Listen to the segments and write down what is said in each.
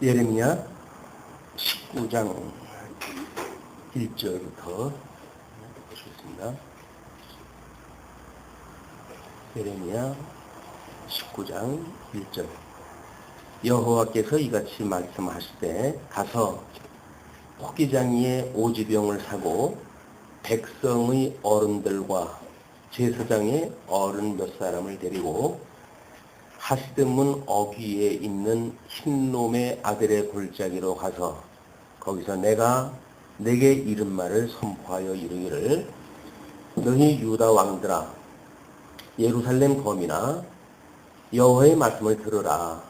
예레미야 19장 1절부터 보겠습니다. 예레미야 19장 1절. 여호와께서 이같이 말씀하시되 가서 포기장 위에 오지병을 사고 백성의 어른들과 제사장의 어른 몇 사람을 데리고 하시드문 어귀에 있는 흰놈의 아들의 골짜기로 가서 거기서 내가 내게 이른 말을 선포하여 이르기를 너희 유다 왕들아 예루살렘 거민아 여호와의 말씀을 들으라.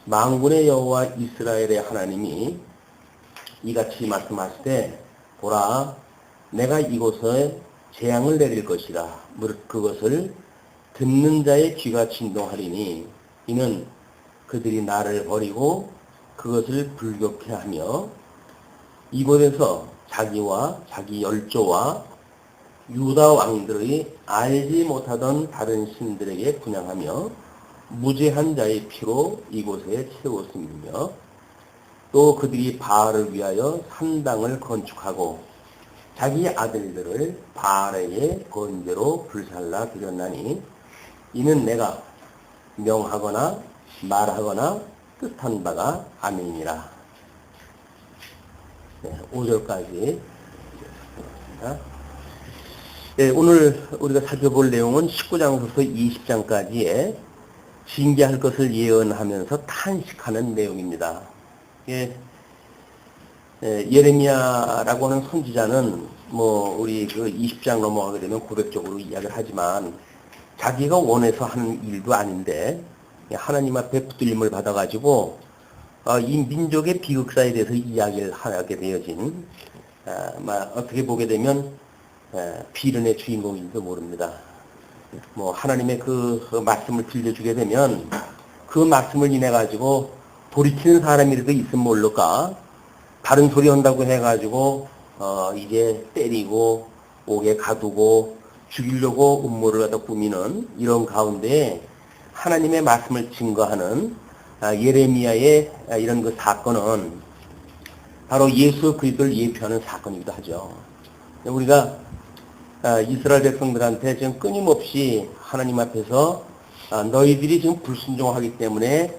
만군의 여호와 이스라엘의 하나님이 이같이 말씀하시되 보라 내가 이곳에 재앙을 내릴 것이라. 무릇 그것을 듣는 자의 귀가 진동하리니 이는 그들이 나를 버리고 그것을 불격해 하며 이곳에서 자기와 자기 열조와 유다 왕들의 알지 못하던 다른 신들에게 분향하며 무죄한 자의 피로 이곳에 채웠으며 또 그들이 바알을 위하여 산당을 건축하고 자기 아들들을 바알에게 번제로 불살라 드렸나니 이는 내가 명하거나 말하거나 뜻한 바가 아니니라. 5절까지. 네, 오늘 우리가 살펴볼 내용은 19장부터 20장까지의 징계할 것을 예언하면서 탄식하는 내용입니다. 예레미야라고 하는 선지자는 우리 그 20장 넘어가게 되면 고백적으로 이야기를 하지만 자기가 원해서 하는 일도 아닌데 하나님 앞에 붙들림을 받아가지고 이 민족의 비극사에 대해서 이야기를 하게 되어진 어떻게 보게 되면 비련의 주인공인지도 모릅니다. 하나님의 그 말씀을 들려주게 되면 그 말씀을 인해 가지고 돌이키는 사람이라도 있으면 모를까 다른 소리 한다고 해가지고 이제 때리고 옥에 가두고 죽이려고 음모를 갖다 꾸미는 이런 가운데 하나님의 말씀을 증거하는 예레미야의 이런 그 사건은 바로 예수 그리스도를 예표하는 사건이기도 하죠. 우리가 이스라엘 백성들한테 지금 끊임없이 하나님 앞에서 너희들이 지금 불순종하기 때문에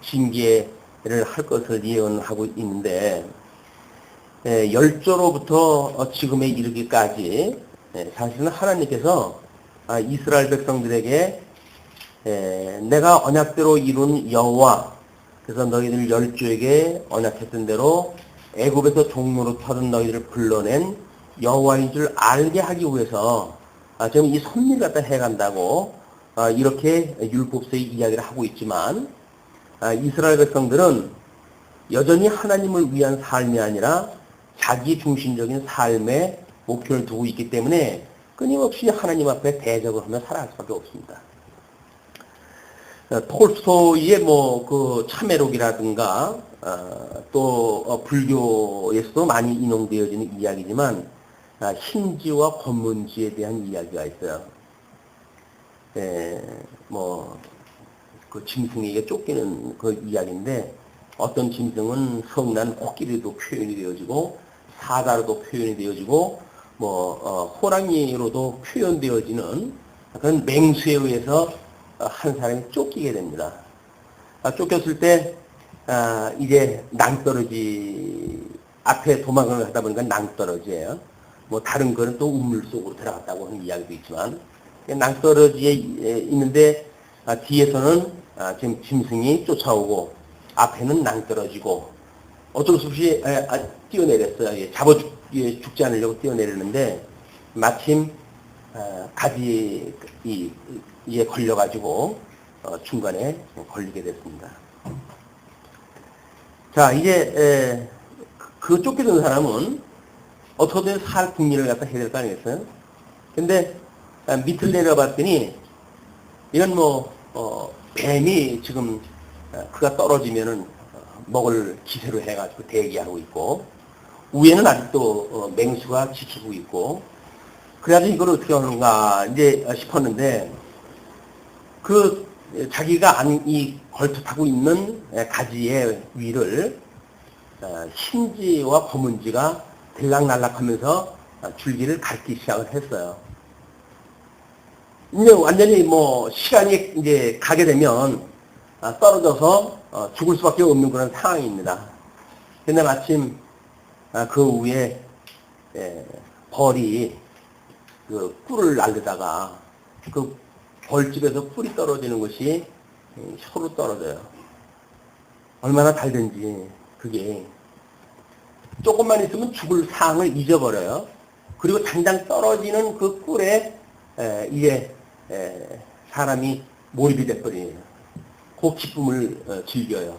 징계를 할 것을 예언하고 있는데 열조로부터 지금에 이르기까지 사실은 하나님께서 이스라엘 백성들에게 내가 언약대로 이룬 여호와 그래서 너희들 열조에게 언약했던 대로 애굽에서 종로로 타던 너희들을 불러낸 여호와인 줄 알게 하기 위해서 지금 이 섭리를 갖다 해간다고 이렇게 율법서의 이야기를 하고 있지만 이스라엘 백성들은 여전히 하나님을 위한 삶이 아니라 자기 중심적인 삶에 목표를 두고 있기 때문에 끊임없이 하나님 앞에 대적을 하며 살아갈 수밖에 없습니다. 톨스토이의 그 참회록이라든가 또 불교에서도 많이 인용되어지는 이야기지만 흰지와 검은지에 대한 이야기가 있어요. 그 짐승에게 쫓기는 그 이야기인데 어떤 짐승은 성난 코끼리도 표현이 되어지고 사자로도 표현이 되어지고 호랑이로도 표현되어지는 그런 맹수에 의해서 한 사람이 쫓기게 됩니다. 쫓겼을 때 이제 낭떠러지 앞에 도망을 하다 보니까 낭떠러지예요. 다른 거는 또 우물 속으로 들어갔다고 하는 이야기도 있지만 낭떠러지에 있는데 뒤에서는 지금 짐승이 쫓아오고 앞에는 낭떠러지고 어쩔 수 없이 뛰어내렸어요. 죽지 않으려고 뛰어내리는데 마침 가지에 걸려가지고 중간에 걸리게 됐습니다. 자, 이제 그 쫓기던 사람은 어떻게든 살 국리를 갖다 해야 될 거 아니겠어요? 근데 밑을 내려봤더니 이건 뱀이 지금 그가 떨어지면은 먹을 기세로 해가지고 대기하고 있고 위에는 아직도 맹수가 지키고 있고 그래가지고 이걸 어떻게 하는가 이제 싶었는데 그 자기가 이 걸터타고 있는 가지의 위를 흰지와 검은지가 들락날락하면서 줄기를 닳기 시작을 했어요. 이제 완전히 뭐 시간이 이제 가게 되면 떨어져서 죽을 수밖에 없는 그런 상황입니다. 근데 마침 그 위에 벌이 그 꿀을 날르다가 그 벌집에서 꿀이 떨어지는 것이 혀로 떨어져요. 얼마나 달든지 그게 조금만 있으면 죽을 상황을 잊어버려요. 그리고 당장 떨어지는 그 꿀에 이제 사람이 몰입이 돼버려요. 그 기쁨을 즐겨요.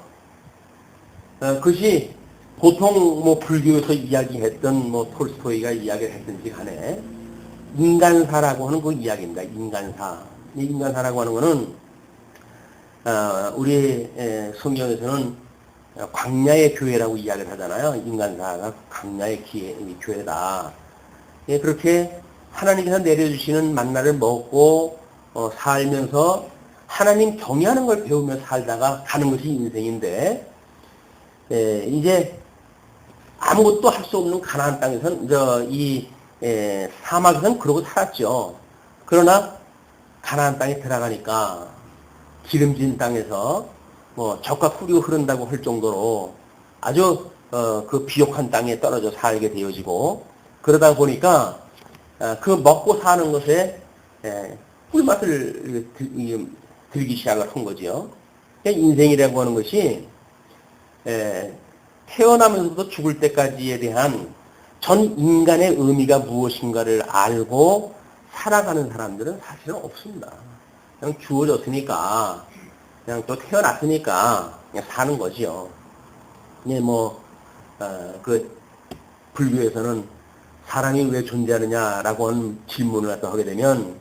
그것이 보통 뭐 불교에서 이야기했던 뭐 톨스토이가 이야기를 했든지 간에 인간사라고 하는 그 이야기입니다. 인간사. 이 인간사라고 하는 거는 우리 성경에서는 광야의 교회라고 이야기를 하잖아요. 인간사가 광야의 교회다. 예, 그렇게 하나님께서 내려주시는 만나를 먹고 살면서 하나님 경외하는 걸 배우며 살다가 가는 것이 인생인데, 이제 아무것도 할 수 없는 가나안 땅에서는 사막에서는 그러고 살았죠. 그러나 가나안 땅에 들어가니까 기름진 땅에서 뭐 젖과 꿀이 흐른다고 할 정도로 아주 그 비옥한 땅에 떨어져 살게 되어지고, 그러다 보니까 그 먹고 사는 것에 꿀맛을 들기 시작을 한 거죠. 인생이라고 하는 것이 태어나면서부터 죽을 때까지에 대한 전 인간의 의미가 무엇인가를 알고 살아가는 사람들은 사실은 없습니다. 그냥 주어졌으니까, 그냥 또 태어났으니까 그냥 사는 거지요. 예, 그 불교에서는 사람이 왜 존재하느냐라고 하는 질문을 갖다 하게 되면,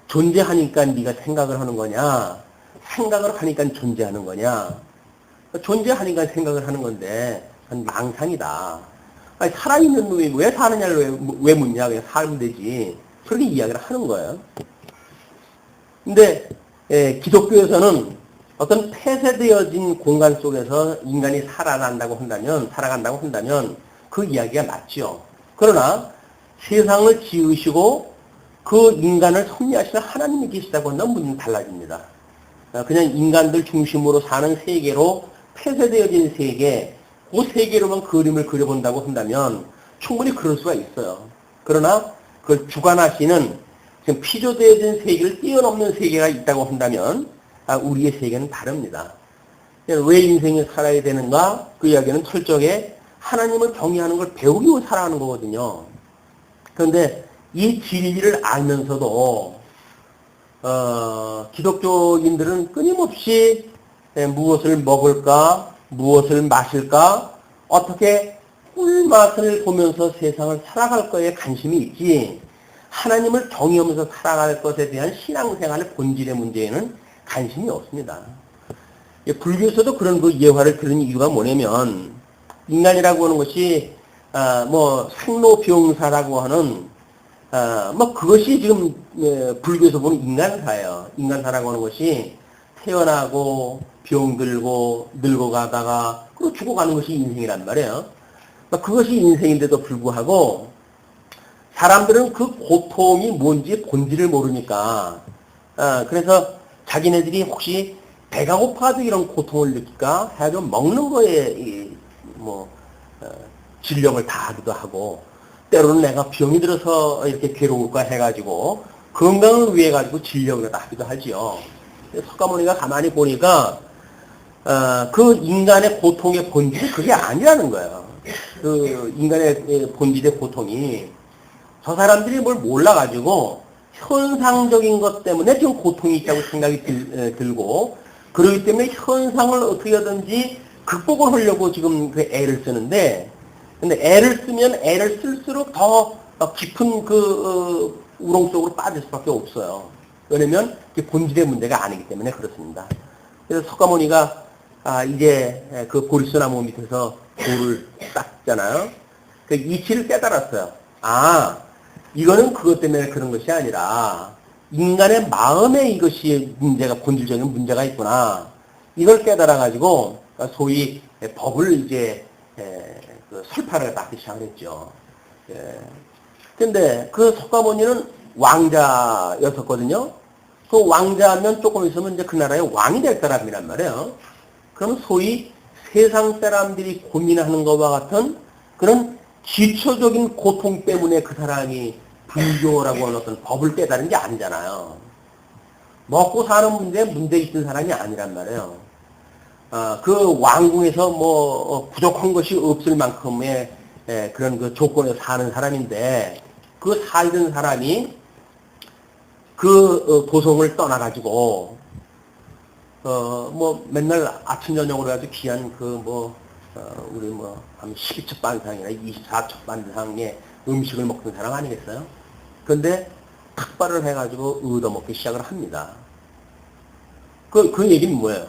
존재하니까 네가 생각을 하는 거냐, 생각을 하니까 존재하는 거냐. 존재하니까 생각을 하는 건데 그건 망상이다. 아니, 살아있는 놈이 왜 사느냐를 왜 묻냐. 그냥 살면 되지. 그렇게 이야기를 하는 거예요. 근데 기독교에서는 어떤 폐쇄되어진 공간 속에서 인간이 살아간다고 한다면 그 이야기가 맞죠. 그러나 세상을 지으시고 그 인간을 섭리하시는 하나님이 계시다고 한다면 문제는 달라집니다. 그냥 인간들 중심으로 사는 세계로 폐쇄되어진 세계, 그 세계로만 그림을 그려본다고 한다면 충분히 그럴 수가 있어요. 그러나 그걸 주관하시는 지금 피조되어진 세계를 뛰어넘는 세계가 있다고 한다면 우리의 세계는 다릅니다. 왜 인생을 살아야 되는가? 그 이야기는 철저하게 하나님을 경외하는 걸 배우기 위해 살아가는 거거든요. 그런데 이 진리를 알면서도 기독교인들은 끊임없이 무엇을 먹을까, 무엇을 마실까, 어떻게 꿀맛을 보면서 세상을 살아갈 거에 관심이 있지, 하나님을 경외하면서 살아갈 것에 대한 신앙생활의 본질의 문제에는 관심이 없습니다. 불교에서도 그런 그 예화를 들은 이유가 뭐냐면, 인간이라고 하는 것이 생로병사라고 하는 그것이 지금 불교에서 보는 인간사예요. 인간사라고 하는 것이 태어나고 병들고 늙어가다가 그리고 죽어가는 것이 인생이란 말이에요. 그것이 인생인데도 불구하고 사람들은 그 고통이 뭔지 본질을 모르니까 그래서 자기네들이 혹시 배가 고파도 이런 고통을 느낄까 해가지고 먹는 거에 진력을 다하기도 하고, 때로는 내가 병이 들어서 이렇게 괴로울까 해가지고 건강을 위해 가지고 진력을 하기도 하지요. 석가모니가 가만히 보니까 그 인간의 고통의 본질이 그게 아니라는 거예요. 그 인간의 본질의 고통이 저 사람들이 뭘 몰라가지고 현상적인 것 때문에 지금 고통이 있다고 생각이 들고, 그러기 때문에 현상을 어떻게 하든지 극복을 하려고 지금 그 애를 쓰는데, 근데 애를 쓰면 애를 쓸수록 더 깊은 그 우렁 속으로 빠질 수밖에 없어요. 왜냐면 본질의 문제가 아니기 때문에 그렇습니다. 그래서 석가모니가 이제 그 보리수나무 밑에서 돌을 닦잖아요. 그 이치를 깨달았어요. 이거는 그것 때문에 그런 것이 아니라 인간의 마음에 이것이 문제가, 본질적인 문제가 있구나. 이걸 깨달아가지고, 소위 법을 이제, 그 설파를 받기 시작을 했죠. 근데 그 석가모니는 왕자였었거든요. 그 왕자면 조금 있으면 이제 그 나라의 왕이 될 사람이란 말이에요. 그럼 소위 세상 사람들이 고민하는 것과 같은 그런 기초적인 고통 때문에 그 사람이 불교라고 하는 어떤 법을 깨달은 게 아니잖아요. 먹고 사는 문제에 문제 있는 사람이 아니란 말이에요. 그 왕궁에서 뭐 부족한 것이 없을 만큼의 그런 그 조건에서 사는 사람인데 그 살던 사람이 그 도성을 떠나가지고 뭐 맨날 아침 저녁으로 아주 귀한 우리 한 12첩 반상이나 24첩 반상의 음식을 먹던 사람 아니겠어요? 그런데 탁발을 해가지고 얻어먹기 시작을 합니다. 그 얘기는 뭐예요?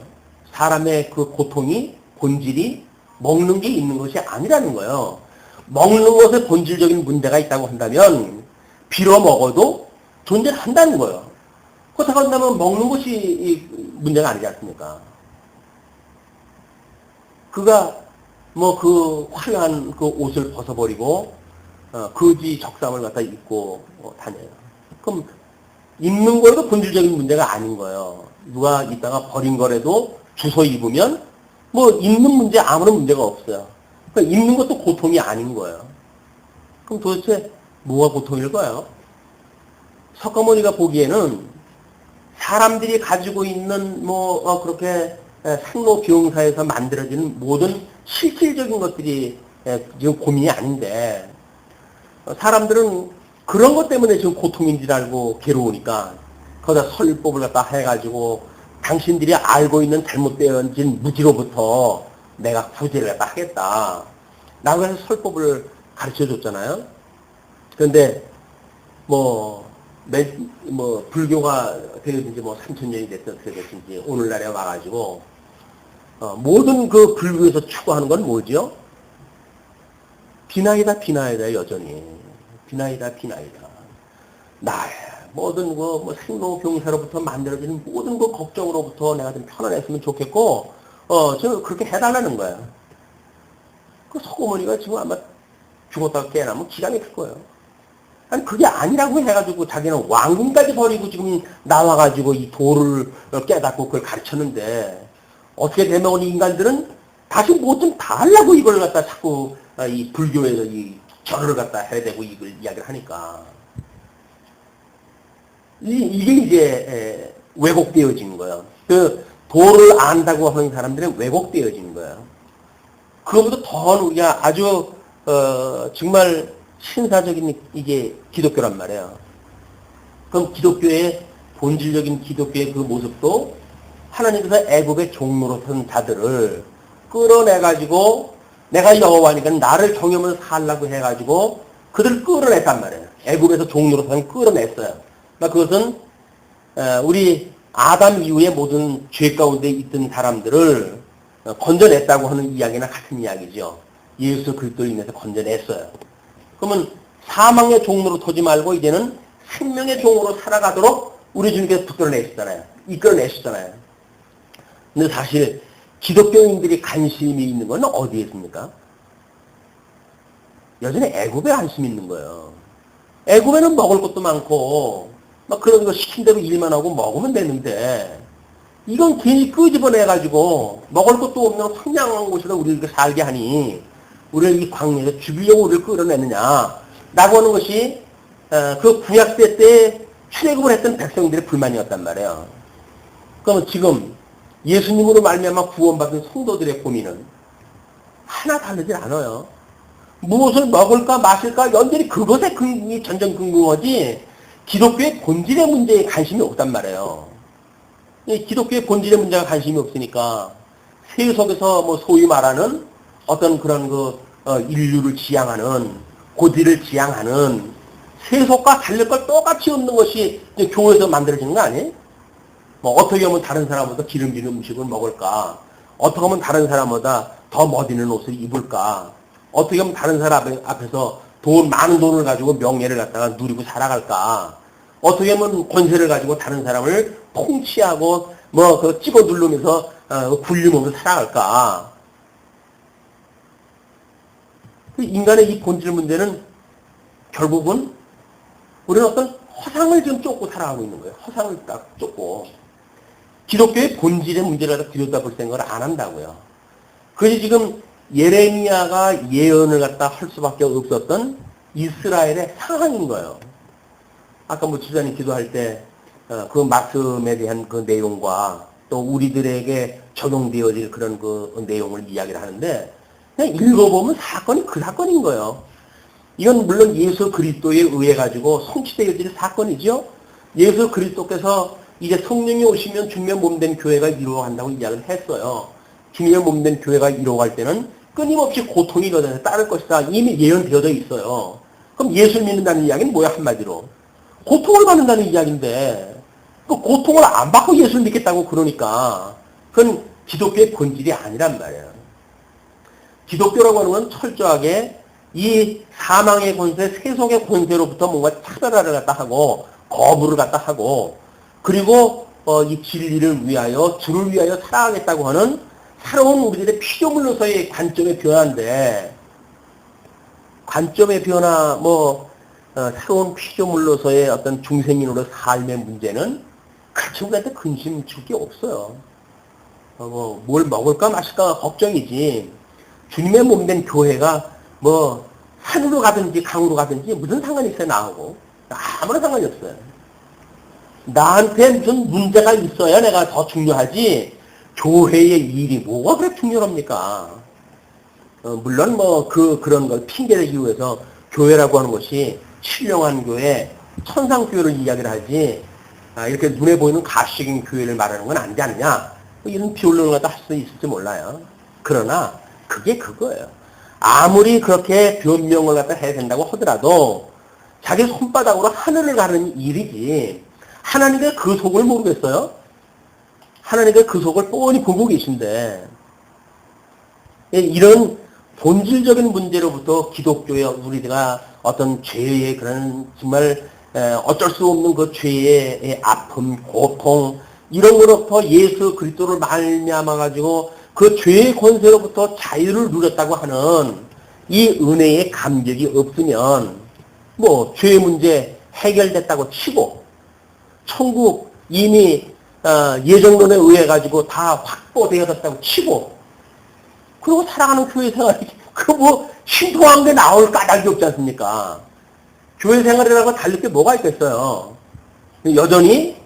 사람의 그 고통이, 본질이 먹는 게 있는 것이 아니라는 거예요. 먹는 것에 본질적인 문제가 있다고 한다면, 빌어 먹어도 존재를 한다는 거예요. 그렇다고 한다면 먹는 것이 문제가 아니지 않습니까? 그가 그 화려한 그 옷을 벗어버리고, 거지 적삼을 갖다 입고 다녀요. 그럼 입는 거에도 본질적인 문제가 아닌 거예요. 누가 이따가 버린 거라도 주워 입으면 뭐 입는 문제 아무런 문제가 없어요. 그러니까 입는 것도 고통이 아닌 거예요. 그럼 도대체 뭐가 고통일까요? 석가모니가 보기에는 사람들이 가지고 있는 그렇게 생로병사에서 만들어지는 모든 실질적인 것들이 지금 고민이 아닌데 사람들은 그런 것 때문에 지금 고통인 줄 알고 괴로우니까 거기다 설법을 갖다 해가지고 당신들이 알고 있는 잘못되어진 무지로부터 내가 구제를 갖다 하겠다. 라고 해서 설법을 가르쳐 줬잖아요. 그런데 불교가 되어진지 3000년이 됐든지 오늘날에 와가지고 모든 그 불교에서 추구하는 건 뭐죠? 비나이다 여전히. 비나이다. 나의 모든 생로병사로부터 만들어지는 모든 그 걱정으로부터 내가 좀 편안했으면 좋겠고, 저는 그렇게 해달라는 거예요. 그 석고모니가 지금 아마 죽었다가 깨어나면 기가 막힐 거예요. 아니, 그게 아니라고 해가지고 자기는 왕궁까지 버리고 지금 나와가지고 이 도를 깨닫고 그걸 가르쳤는데, 어떻게 되면 우리 인간들은 다시 뭐 좀 다 하려고 이걸 갖다 자꾸 이 불교에서 이 절을 갖다 해야 되고 이걸 이야기를 하니까. 이게 이제 왜곡되어진 거예요. 그 도를 안다고 하는 사람들은 왜곡되어진 거예요. 그것보다 더 우리가 아주 정말 신사적인 이게 기독교란 말이에요. 그럼 기독교의 본질적인 기독교의 그 모습도 하나님께서 애굽의 종로로 선 자들을 끌어내가지고 내가 여호와니까 나를 경험을 살라고 해가지고 그들을 끌어냈단 말이에요. 애굽에서 종로로 선 끌어냈어요. 그것은 우리 아담 이후의 모든 죄 가운데 있던 사람들을 건져냈다고 하는 이야기나 같은 이야기죠. 예수 그리스도로 인해서 건져냈어요. 그러면 사망의 종로로 터지 말고 이제는 생명의 종으로 살아가도록 우리 주님께서 이끌어내셨잖아요. 근데 사실 기독교인들이 관심이 있는 건 어디에 있습니까? 여전히 애굽에 관심이 있는 거예요. 애굽에는 먹을 것도 많고 그런 거 시킨 대로 일만 하고 먹으면 되는데 이건 괜히 끄집어내가지고 먹을 것도 없는 황량한 곳에서 우리를 이렇게 살게 하니 우리를 이 광야에서 죽이려고 우리를 끌어내느냐 라고 하는 것이 그 구약대 때 출애굽을 했던 백성들의 불만이었단 말이에요. 그러면 지금 예수님으로 말미암아 구원받은 성도들의 고민은 하나 다르지 않아요. 무엇을 먹을까 마실까 연전히 그것에 전전긍긍하지 기독교의 본질의 문제에 관심이 없단 말이에요. 기독교의 본질의 문제가 관심이 없으니까 세속에서 소위 말하는 어떤 그런 인류를 지향하는 고지를 지향하는 세속과 다를 걸 똑같이 얻는 것이 교회에서 만들어지는 거 아니에요? 어떻게 하면 다른 사람보다 기름진 음식을 먹을까? 어떻게 하면 다른 사람보다 더 멋있는 옷을 입을까? 어떻게 하면 다른 사람 앞에서 많은 돈을 가지고 명예를 갖다가 누리고 살아갈까? 어떻게 하면 권세를 가지고 다른 사람을 통치하고 그 찍어 누르면서 굴림으로 살아갈까? 인간의 이 본질 문제는 결국은 우리는 어떤 허상을 좀 쫓고 살아가고 있는 거예요. 허상을 딱 쫓고. 기독교의 본질의 문제를 갖다 들여다볼 생각을 안 한다고요. 그래서 지금 예레미야가 예언을 갖다 할 수밖에 없었던 이스라엘의 상황인 거예요. 아까 지사님 기도할 때 그 말씀에 대한 그 내용과 또 우리들에게 적용되어질 그런 그 내용을 이야기를 하는데 그냥 읽어보면 사건이 그 사건인 거예요. 이건 물론 예수 그리스도에 의해 가지고 성취되어질 사건이죠. 예수 그리스도께서 이제 성령이 오시면 주님의 몸된 교회가 이루어간다고 이야기를 했어요. 주님의 몸된 교회가 이루어갈 때는 끊임없이 고통이 너희한테 따를 것이다. 이미 예언되어져 있어요. 그럼 예수를 믿는다는 이야기는 뭐야 한마디로? 고통을 받는다는 이야기인데 그 고통을 안 받고 예수를 믿겠다고 그러니까 그건 기독교의 본질이 아니란 말이에요. 기독교라고 하는 건 철저하게 이 사망의 권세, 세속의 권세로부터 뭔가 차별화를 갖다 하고 거부를 갖다 하고 그리고 이 진리를 위하여 주를 위하여 살아가겠다고 하는 새로운 우리들의 피조물로서의 관점의 변화인데 관점의 변화 새로운 피조물로서의 어떤 중생인으로 삶의 문제는 그렇게 우리한테 근심 줄 게 없어요. 뭘 먹을까 마실까 걱정이지. 주님의 몸된 교회가 산으로 가든지 강으로 가든지 무슨 상관이 있어요, 나하고. 아무런 상관이 없어요. 나한테 무슨 문제가 있어야 내가 더 중요하지. 교회의 일이 뭐가 그렇게 중요합니까? 물론 그런 걸 핑계대기 위해서 교회라고 하는 것이 신령한 교회, 천상교회를 이야기를 하지, 이렇게 눈에 보이는 가식인 교회를 말하는 건 아니지 않냐? 이런 비올론을 갖다 할 수 있을지 몰라요. 그러나, 그게 그거예요. 아무리 그렇게 변명을 갖다 해야 된다고 하더라도, 자기 손바닥으로 하늘을 가르는 일이지, 하나님의 그 속을 모르겠어요? 하나님의 그 속을 뻔히 보고 계신데, 이런 본질적인 문제로부터 기독교의 우리가 어떤 죄의 그런 정말 어쩔 수 없는 그 죄의 아픔, 고통 이런 거로부터 예수 그리스도를 말미암아 가지고 그 죄의 권세로부터 자유를 누렸다고 하는 이 은혜의 감격이 없으면 죄의 문제 해결됐다고 치고 천국 이미 예정론에 의해 가지고 다 확보되어졌다고 치고 그리고 살아가는 교회 생활이, 신통한 게 나올 까닭이 없지 않습니까? 교회 생활이라고 다를 게 뭐가 있겠어요? 여전히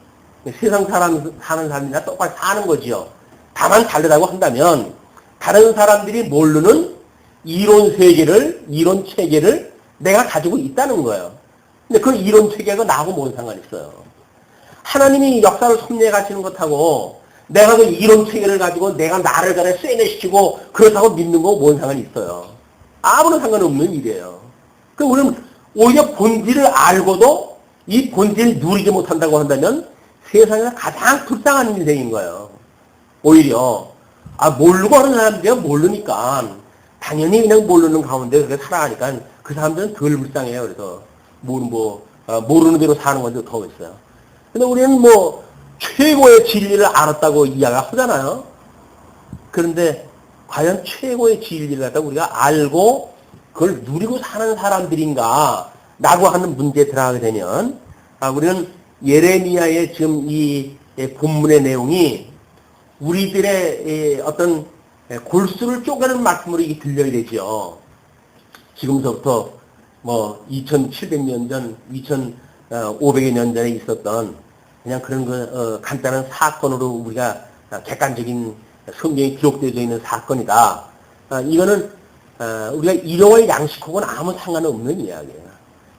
세상 사는 사람이나 똑같이 사는 거지요. 다만 다르다고 한다면, 다른 사람들이 모르는 이론 체계를 내가 가지고 있다는 거예요. 근데 그 이론 체계가 나하고 뭔 상관이 있어요? 하나님이 역사를 섭리해 가시는 것하고, 내가 그 이론 체계를 가지고 내가 나를 간에 쇠뇌시키고 그렇다고 믿는 거 뭔 상관이 있어요. 아무런 상관없는 일이에요. 그럼 우리는 오히려 본질을 알고도 이 본질을 누리지 못한다고 한다면 세상에서 가장 불쌍한 인생인 거예요. 오히려 모르고 하는 사람들이 모르니까 당연히 그냥 모르는 가운데 그렇게 살아가니까 그 사람들은 덜 불쌍해요. 그래서 모르는 대로 사는 건데 더 있어요. 근데 우리는 최고의 진리를 알았다고 이야기하잖아요. 그런데 과연 최고의 진리를 갖다 우리가 알고 그걸 누리고 사는 사람들인가 라고 하는 문제에 들어가게 되면 우리는 예레미야의 지금 이 본문의 내용이 우리들의 어떤 골수를 쪼개는 말씀으로 이게 들려야 되죠. 지금서부터 2700년 전, 2500여 년 전에 있었던 그냥 그런 간단한 사건으로 우리가 객관적인 성경에 기록되어 있는 사건이다. 이거는 우리가 일용할 양식하고는 아무 상관없는 이야기예요.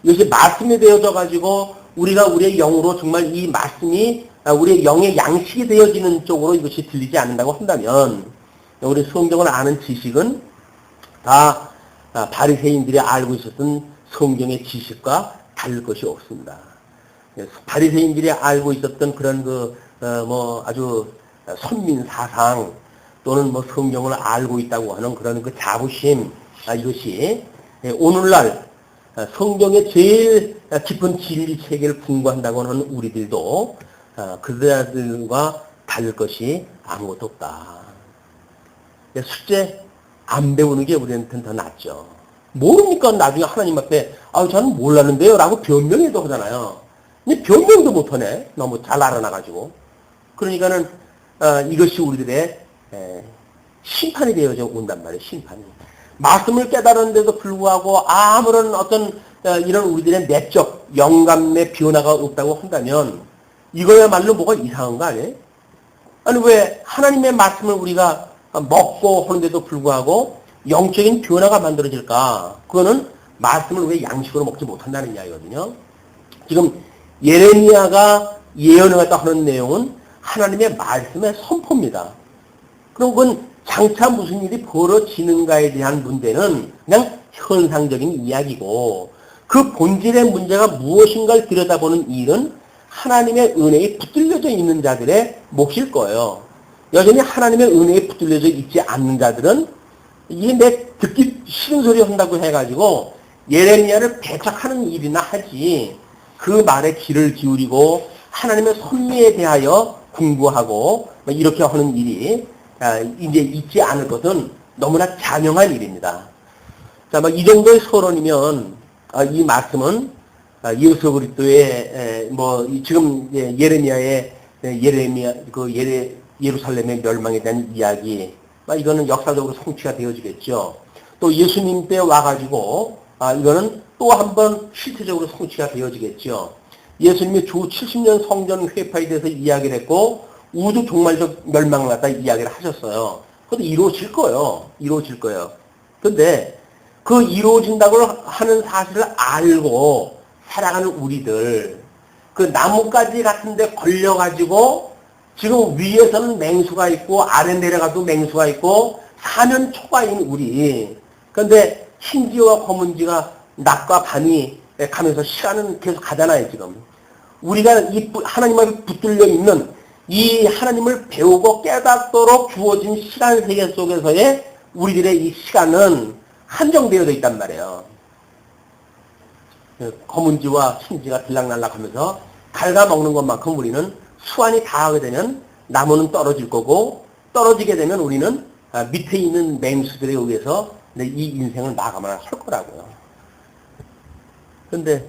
이것이 말씀이 되어져 가지고 우리가 우리의 영으로 정말 이 말씀이 우리의 영의 양식이 되어지는 쪽으로 이것이 들리지 않는다고 한다면 우리 성경을 아는 지식은 다 바리새인들이 알고 있었던 성경의 지식과 다를 것이 없습니다. 바리새인들이 알고 있었던 그런 아주 선민 사상 또는 성경을 알고 있다고 하는 그런 그 자부심 이것이 오늘날 성경의 제일 깊은 진리 체계를 공부한다고 하는 우리들도 그들과 다를 것이 아무것도 없다. 숙제 안 배우는 게 우리한테는 더 낫죠. 모르니까 나중에 하나님 앞에 저는 몰랐는데요 라고 변명해도 하잖아요. 근데 변명도 못하네. 너무 잘 알아놔가지고. 그러니까는 이것이 우리들의 심판이 되어져 온단 말이에요. 심판이. 말씀을 깨달았는데도 불구하고 아무런 어떤 이런 우리들의 내적 영감의 변화가 없다고 한다면 이거야말로 뭐가 이상한 거 아니에요? 아니 왜 하나님의 말씀을 우리가 먹고 하는데도 불구하고 영적인 변화가 만들어질까? 그거는 말씀을 왜 양식으로 먹지 못한다는 이야기거든요. 지금 예레미야가 예언을 하는 내용은 하나님의 말씀의 선포입니다. 그럼 그건 장차 무슨 일이 벌어지는가에 대한 문제는 그냥 현상적인 이야기고 그 본질의 문제가 무엇인가를 들여다보는 일은 하나님의 은혜에 붙들려져 있는 자들의 몫일 거예요. 여전히 하나님의 은혜에 붙들려져 있지 않는 자들은 이게 내 듣기 싫은 소리 한다고 해가지고 예레미야를 배척하는 일이나 하지 그 말에 귀를 기울이고 하나님의 섭리에 대하여 공부하고 이렇게 하는 일이 이제 있지 않을 것은 너무나 잔영한 일입니다. 자, 이 정도의 서론이면 이 말씀은 예수 그리스도의 지금 예레미야의 예루살렘의 멸망에 대한 이야기, 이거는 역사적으로 성취가 되어지겠죠. 또 예수님 때 와가지고 이거는 또 한 번 실체적으로 성취가 되어지겠죠. 예수님이 주 70년 성전 회파에 대해서 이야기를 했고 우주 종말적 멸망을 갖다 이야기를 하셨어요. 그것도 이루어질 거예요. 이루어질 거예요. 근데 그 이루어진다고 하는 사실을 알고 살아가는 우리들, 그 나뭇가지 같은 데 걸려가지고 지금 위에서는 맹수가 있고 아래 내려가도 맹수가 있고 사면 초과인 우리. 그런데 흰지와 검은지가 낮과 밤이 가면서 시간은 계속 가잖아요, 지금. 우리가 이 하나님 앞에 붙들려 있는 이 하나님을 배우고 깨닫도록 주어진 시간 세계 속에서의 우리들의 이 시간은 한정되어져 있단 말이에요. 검은지와 흰지가 들락날락 하면서 갉아먹는 것만큼 우리는 수완이 다하게 되면 나무는 떨어질 거고 떨어지게 되면 우리는 밑에 있는 맹수들에 의해서 이 인생을 마감을 할 거라고요. 그런데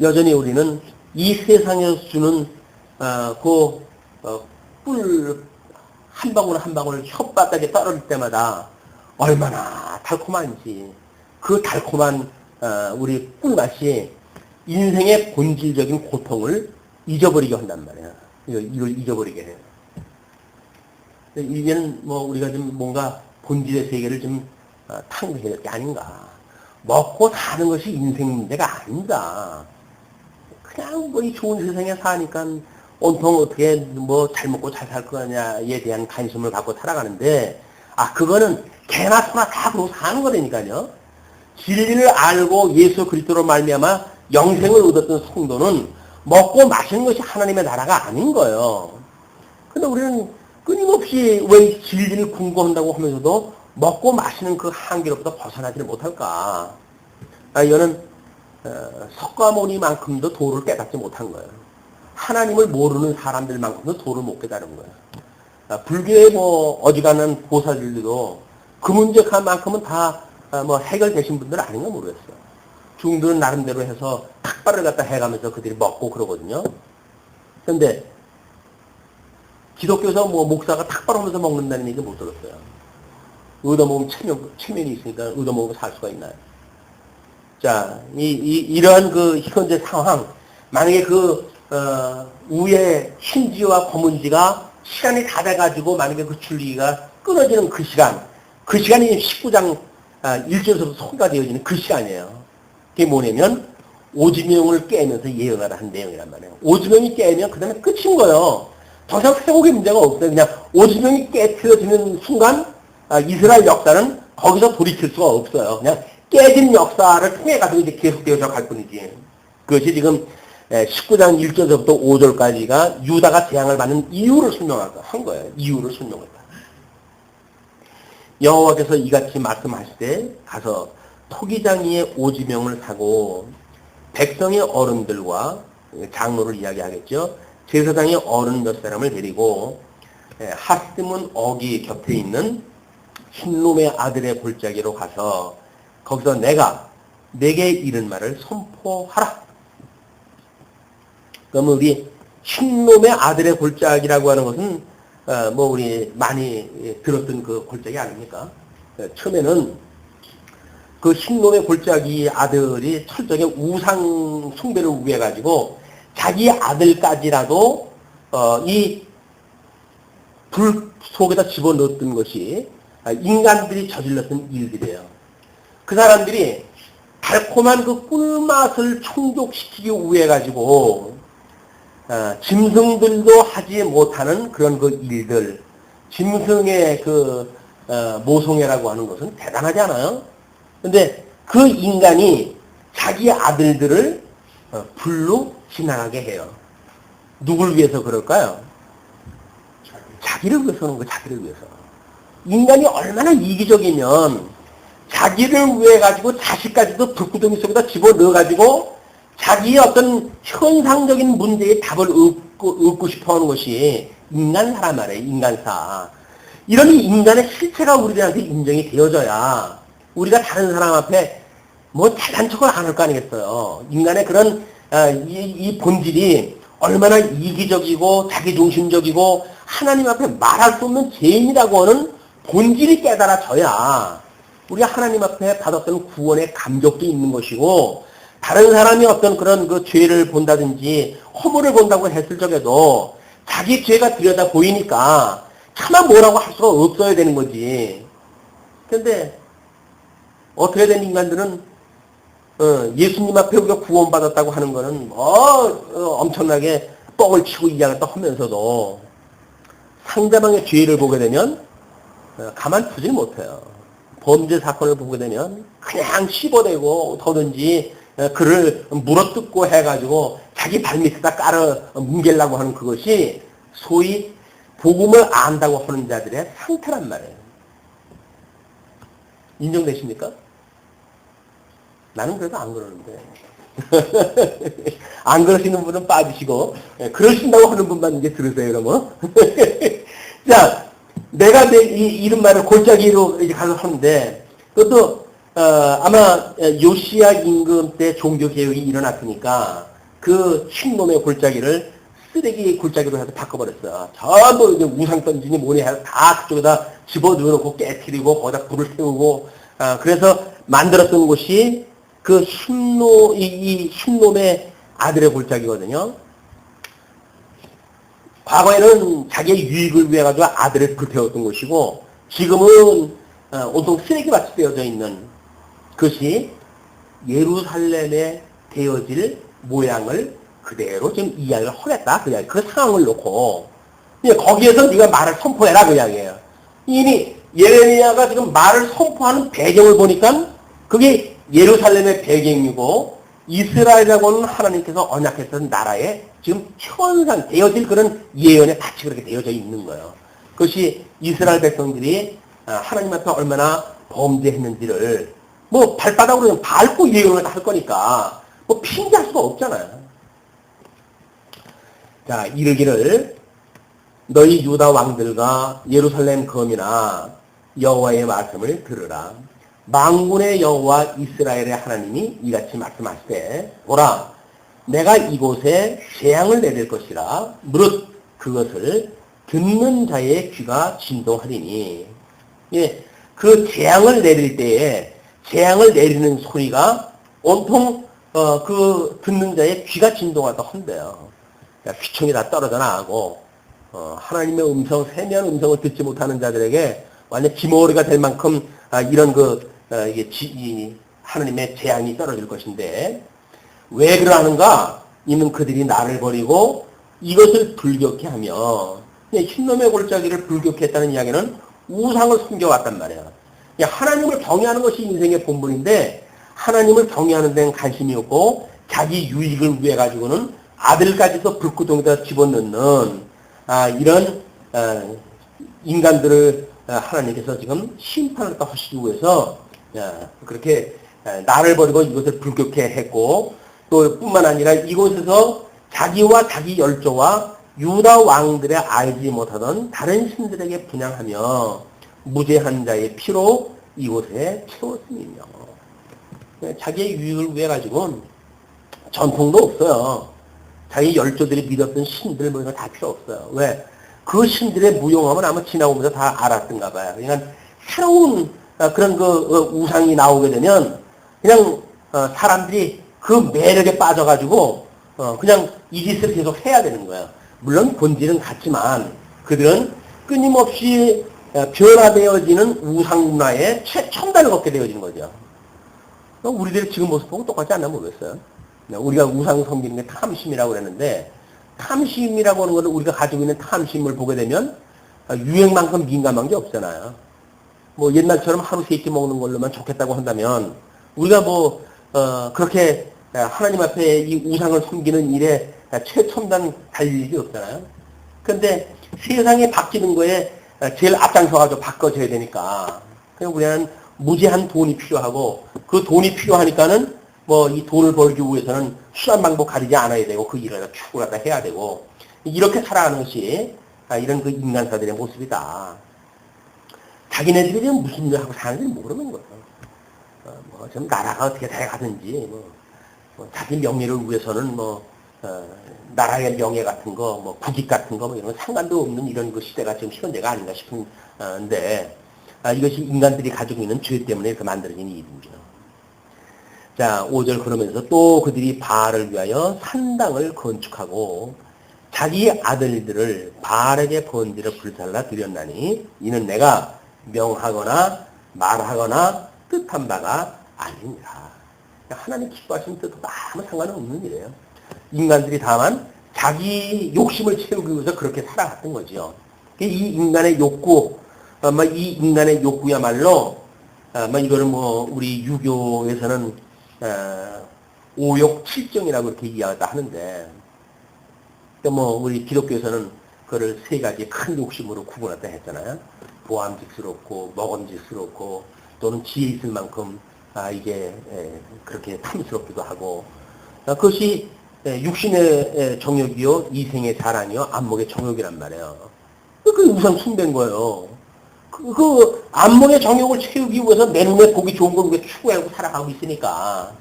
여전히 우리는 이 세상에서 주는 꿀 한 방울 한 방울 혓바닥에 떨어질 때마다 얼마나 달콤한지 그 달콤한 우리 꿀맛이 인생의 본질적인 고통을 잊어버리게 한단 말이야. 이걸 잊어버리게 해요. 이제는 우리가 좀 뭔가 본질의 세계를 좀 탕비해야 될 게 아닌가. 먹고 사는 것이 인생 문제가 아니다. 그냥 이 좋은 세상에 사니까 온통 어떻게 잘 먹고 잘 살 거냐에 대한 관심을 갖고 살아가는데, 그거는 개나 소나 다 그러고 사는 거라니까요. 진리를 알고 예수 그리스도로 말미암아 영생을 얻었던 성도는 먹고 마시는 것이 하나님의 나라가 아닌 거예요. 근데 우리는 끊임없이 왜 진리를 궁구한다고 하면서도 먹고 마시는 그 한계로부터 벗어나지를 못할까? 이거는 석가모니만큼도 도를 깨닫지 못한 거예요. 하나님을 모르는 사람들만큼도 도를 못 깨달은 거예요. 불교의 어지간한 보살들도 그 문제만큼은 다 해결되신 분들은 아닌가 모르겠어요. 중들은 나름대로 해서 탁발을 갖다 해가면서 그들이 먹고 그러거든요. 그런데 기독교에서 목사가 탁발하면서 먹는다는 얘기 못 들었어요. 얻어먹으면 체면이 있으니까 얻어먹으면 살 수가 있나요? 자, 이러한 그 현재 상황, 만약에 위에 흰지와 검은지가 시간이 다 돼가지고 만약에 그 줄기가 끊어지는 그 시간이 19장 1절에서부터 소개가 되어지는 그 시간이에요. 그게 뭐냐면 오지명을 깨면서 예언하라 한 내용이란 말이에요. 오지명이 깨면 그 다음에 끝인 거예요. 더 이상 회복의 문제가 없어요. 그냥 오지명이 깨트려지는 순간 이스라엘 역사는 거기서 돌이킬 수가 없어요. 그냥 깨진 역사를 통해 가지고 이제 계속되어져 갈 뿐이지. 그것이 지금 19장 1절부터 5절까지가 유다가 재앙을 받는 이유를 설명한 거예요. 이유를 설명했다. 여호와께서 이같이 말씀하실 때 가서 토기장이의 오지명을 사고 백성의 어른들과 장로를 이야기하겠죠. 제사장의 어른 몇 사람을 데리고 하스문 어기 곁에 있는 흰놈의 아들의 골짜기로 가서 거기서 내게 이른 말을 선포하라. 그러면 우리 흰놈의 아들의 골짜기라고 하는 것은 뭐 우리 많이 들었던 그 골짜기 아닙니까? 처음에는 그 흰놈의 골짜기 아들이 철저하게 우상 숭배를 위해가지고 자기 아들까지라도 이 불 속에다 집어넣었던 것이 인간들이 저질렀던 일들이에요. 그 사람들이 달콤한 그 꿀맛을 충족시키기 위해 가지고 짐승들도 하지 못하는 그런 그 일들, 짐승의 그 모성애라고 하는 것은 대단하지 않아요? 근데 그 인간이 자기 아들들을 불로 지나가게 해요. 누굴 위해서 그럴까요? 자기를 위해서는 거, 자기를 위해서. 인간이 얼마나 이기적이면 자기를 위해 가지고 자식까지도 불구덩이 속에다 집어넣어 가지고 자기의 어떤 현상적인 문제에 답을 얻고 싶어 하는 것이 인간사란 말이에요. 인간사. 이런 인간의 실체가 우리들한테 인정이 되어져야 우리가 다른 사람 앞에 뭐 잘난 척을 안 할 거 아니겠어요. 인간의 그런 이 본질이 얼마나 이기적이고 자기중심적이고 하나님 앞에 말할 수 없는 죄인이라고 하는 본질이 깨달아져야 우리가 하나님 앞에 받았던 구원의 감격도 있는 것이고 다른 사람이 어떤 그런 그 죄를 본다든지 허물을 본다고 했을 적에도 자기 죄가 들여다 보이니까 차마 뭐라고 할 수가 없어야 되는 거지. 그런데 어떻게 된 인간들은 예수님 앞에 우리가 구원받았다고 하는 거는 엄청나게 뻥을 치고 이야기를 또 하면서도 상대방의 죄를 보게 되면 가만 두질 못해요. 범죄 사건을 보게 되면 그냥 씹어대고 더든지 그를 물어뜯고 해가지고 자기 발밑에다 깔아 뭉개려고 하는 그것이 소위 복음을 안다고 하는 자들의 상태란 말이에요. 인정되십니까? 나는 그래도 안 그러는데. 안 그러시는 분은 빠지시고, 그러신다고 하는 분만 이제 들으세요, 그러면. 자, 내가 이런 말을 골짜기로 이제 가서 하는데, 그것도, 아마 요시야 임금 때 종교개혁이 일어났으니까, 그 흰놈의 골짜기를 쓰레기 골짜기로 해서 바꿔버렸어요. 전부 이제 우상 던지니 뭐니 해서 다 그쪽에다 집어넣어놓고 깨트리고, 거기다 불을 태우고, 그래서 만들었던 곳이 그 흰 놈의 아들의 골짜기거든요. 과거에는 자기의 유익을 위해 가지고 아들을 불태웠던 것이고, 지금은 온통 쓰레기밭이 되어져 있는 것이 예루살렘에 되어질 모양을 그대로 지금 이야기를 하겠다. 그 상황을 놓고, 거기에서 네가 말을 선포해라. 그 이야기예요. 이미 예레미야가 지금 말을 선포하는 배경을 보니까 그게 예루살렘의 배경이고 이스라엘이라고 하는 하나님께서 언약했던 나라에 지금 현상 되어질 그런 예언의 밭이 그렇게 되어져 있는 거예요. 그것이 이스라엘 백성들이 하나님 앞에 얼마나 범죄했는지를 뭐 발바닥으로 그냥 밟고 예언을 할 거니까 뭐 핑계할 수가 없잖아요. 자, 이르기를 너희 유다 왕들과 예루살렘 거민아 여호와의 말씀을 들으라. 만군의 여호와 이스라엘의 하나님이 이같이 말씀하시되 보라 내가 이곳에 재앙을 내릴 것이라 무릇 그것을 듣는 자의 귀가 진동하리니. 예, 그 재앙을 내릴 때에 재앙을 내리는 소리가 온통 그 듣는 자의 귀가 진동하다 한대요. 귀청이 다 떨어져 나가고 하나님의 음성, 세미한 음성을 듣지 못하는 자들에게 완전 기모리가 될 만큼 이런 이게 하나님의 재앙이 떨어질 것인데 왜 그러는가? 이는 그들이 나를 버리고 이것을 불격케 하며 흰놈의 골짜기를 불격케 했다는 이야기는 우상을 섬겨왔단 말이에요. 하나님을 경외하는 것이 인생의 본분인데 하나님을 경외하는 데는 관심이 없고 자기 유익을 위해 가지고는 아들까지도 불구덩이에다 집어넣는 이런 인간들을 하나님께서 지금 심판을 하시기 위해서 그렇게 나를 버리고 이것을 불격해 했고, 또 뿐만 아니라 이곳에서 자기와 자기 열조와 유다 왕들의 알지 못하던 다른 신들에게 분양하며 무죄한 자의 피로 이곳에 채웠음이며, 자기의 유익을 위해 가지고는 전통도 없어요. 자기 열조들이 믿었던 신들 뭐 이런 거 다 필요 없어요. 왜? 그 신들의 무용함은 아마 지나오면서 다 알았던가 봐요. 그러니까 새로운 그런 그 우상이 나오게 되면 그냥 사람들이 그 매력에 빠져가지고 그냥 이 짓을 계속 해야 되는 거예요. 물론 본질은 같지만 그들은 끊임없이 변화되어지는 우상 문화에 최첨단을 걷게 되어지는 거죠. 우리들의 지금 모습 보고 똑같지 않나 모르겠어요. 우리가 우상 섬기는 게 탐심이라고 그랬는데, 탐심이라고 하는 것은 우리가 가지고 있는 탐심을 보게 되면 유행만큼 민감한 게 없잖아요. 뭐 옛날처럼 하루 세 끼 먹는 걸로만 좋겠다고 한다면 우리가 뭐 그렇게 하나님 앞에 이 우상을 섬기는 일에 최첨단 달릴 일이 없잖아요. 그런데 세상이 바뀌는 거에 제일 앞장서가지고 바꿔줘야 되니까 그냥 우리는 무제한 돈이 필요하고, 그 돈이 필요하니까는 뭐 이 돈을 벌기 위해서는 수단 방법 가리지 않아야 되고 그 일을 추구를 갖다 해야 되고, 이렇게 살아가는 것이 이런 그 인간사들의 모습이다. 자기네들이 지금 무슨 일을 하고 사는지 모르는 거예요. 뭐 좀 나라가 어떻게 돼가든지 뭐 자기 명예를 위해서는 나라의 명예 같은 거, 뭐 국익 같은 거, 뭐 이런 거 상관도 없는 이런 그 시대가 지금 현대가 아닌가 싶은데, 이것이 인간들이 가지고 있는 죄 때문에 이렇게 만들어진 일입니다. 자, 5절 그러면서 또 그들이 바알을 위하여 산당을 건축하고 자기 아들들을 바알에게 번제로 불살라 드렸나니 이는 내가 명하거나 말하거나 뜻한 바가 아니니라. 하나님 기뻐하시는 뜻과 아무 상관없는 일이에요. 인간들이 다만 자기 욕심을 채우기 위해서 그렇게 살아갔던 거죠. 이 인간의 욕구, 이 인간의 욕구야말로, 이거는 우리 유교에서는 오욕 칠정이라고 이렇게 이야기를 하는데, 우리 기독교에서는 그걸 세 가지 큰 욕심으로 구분했다 했잖아요. 보암직스럽고, 먹음직스럽고, 또는 지혜 있을 만큼, 이게, 그렇게 탐스럽기도 하고, 그것이 육신의 정욕이요, 이생의 자랑이요, 안목의 정욕이란 말이에요. 그게 우상 숭배인 거예요. 그 안목의 정욕을 채우기 위해서 내 눈에 보기 좋은 걸 우리가 추구하고 살아가고 있으니까.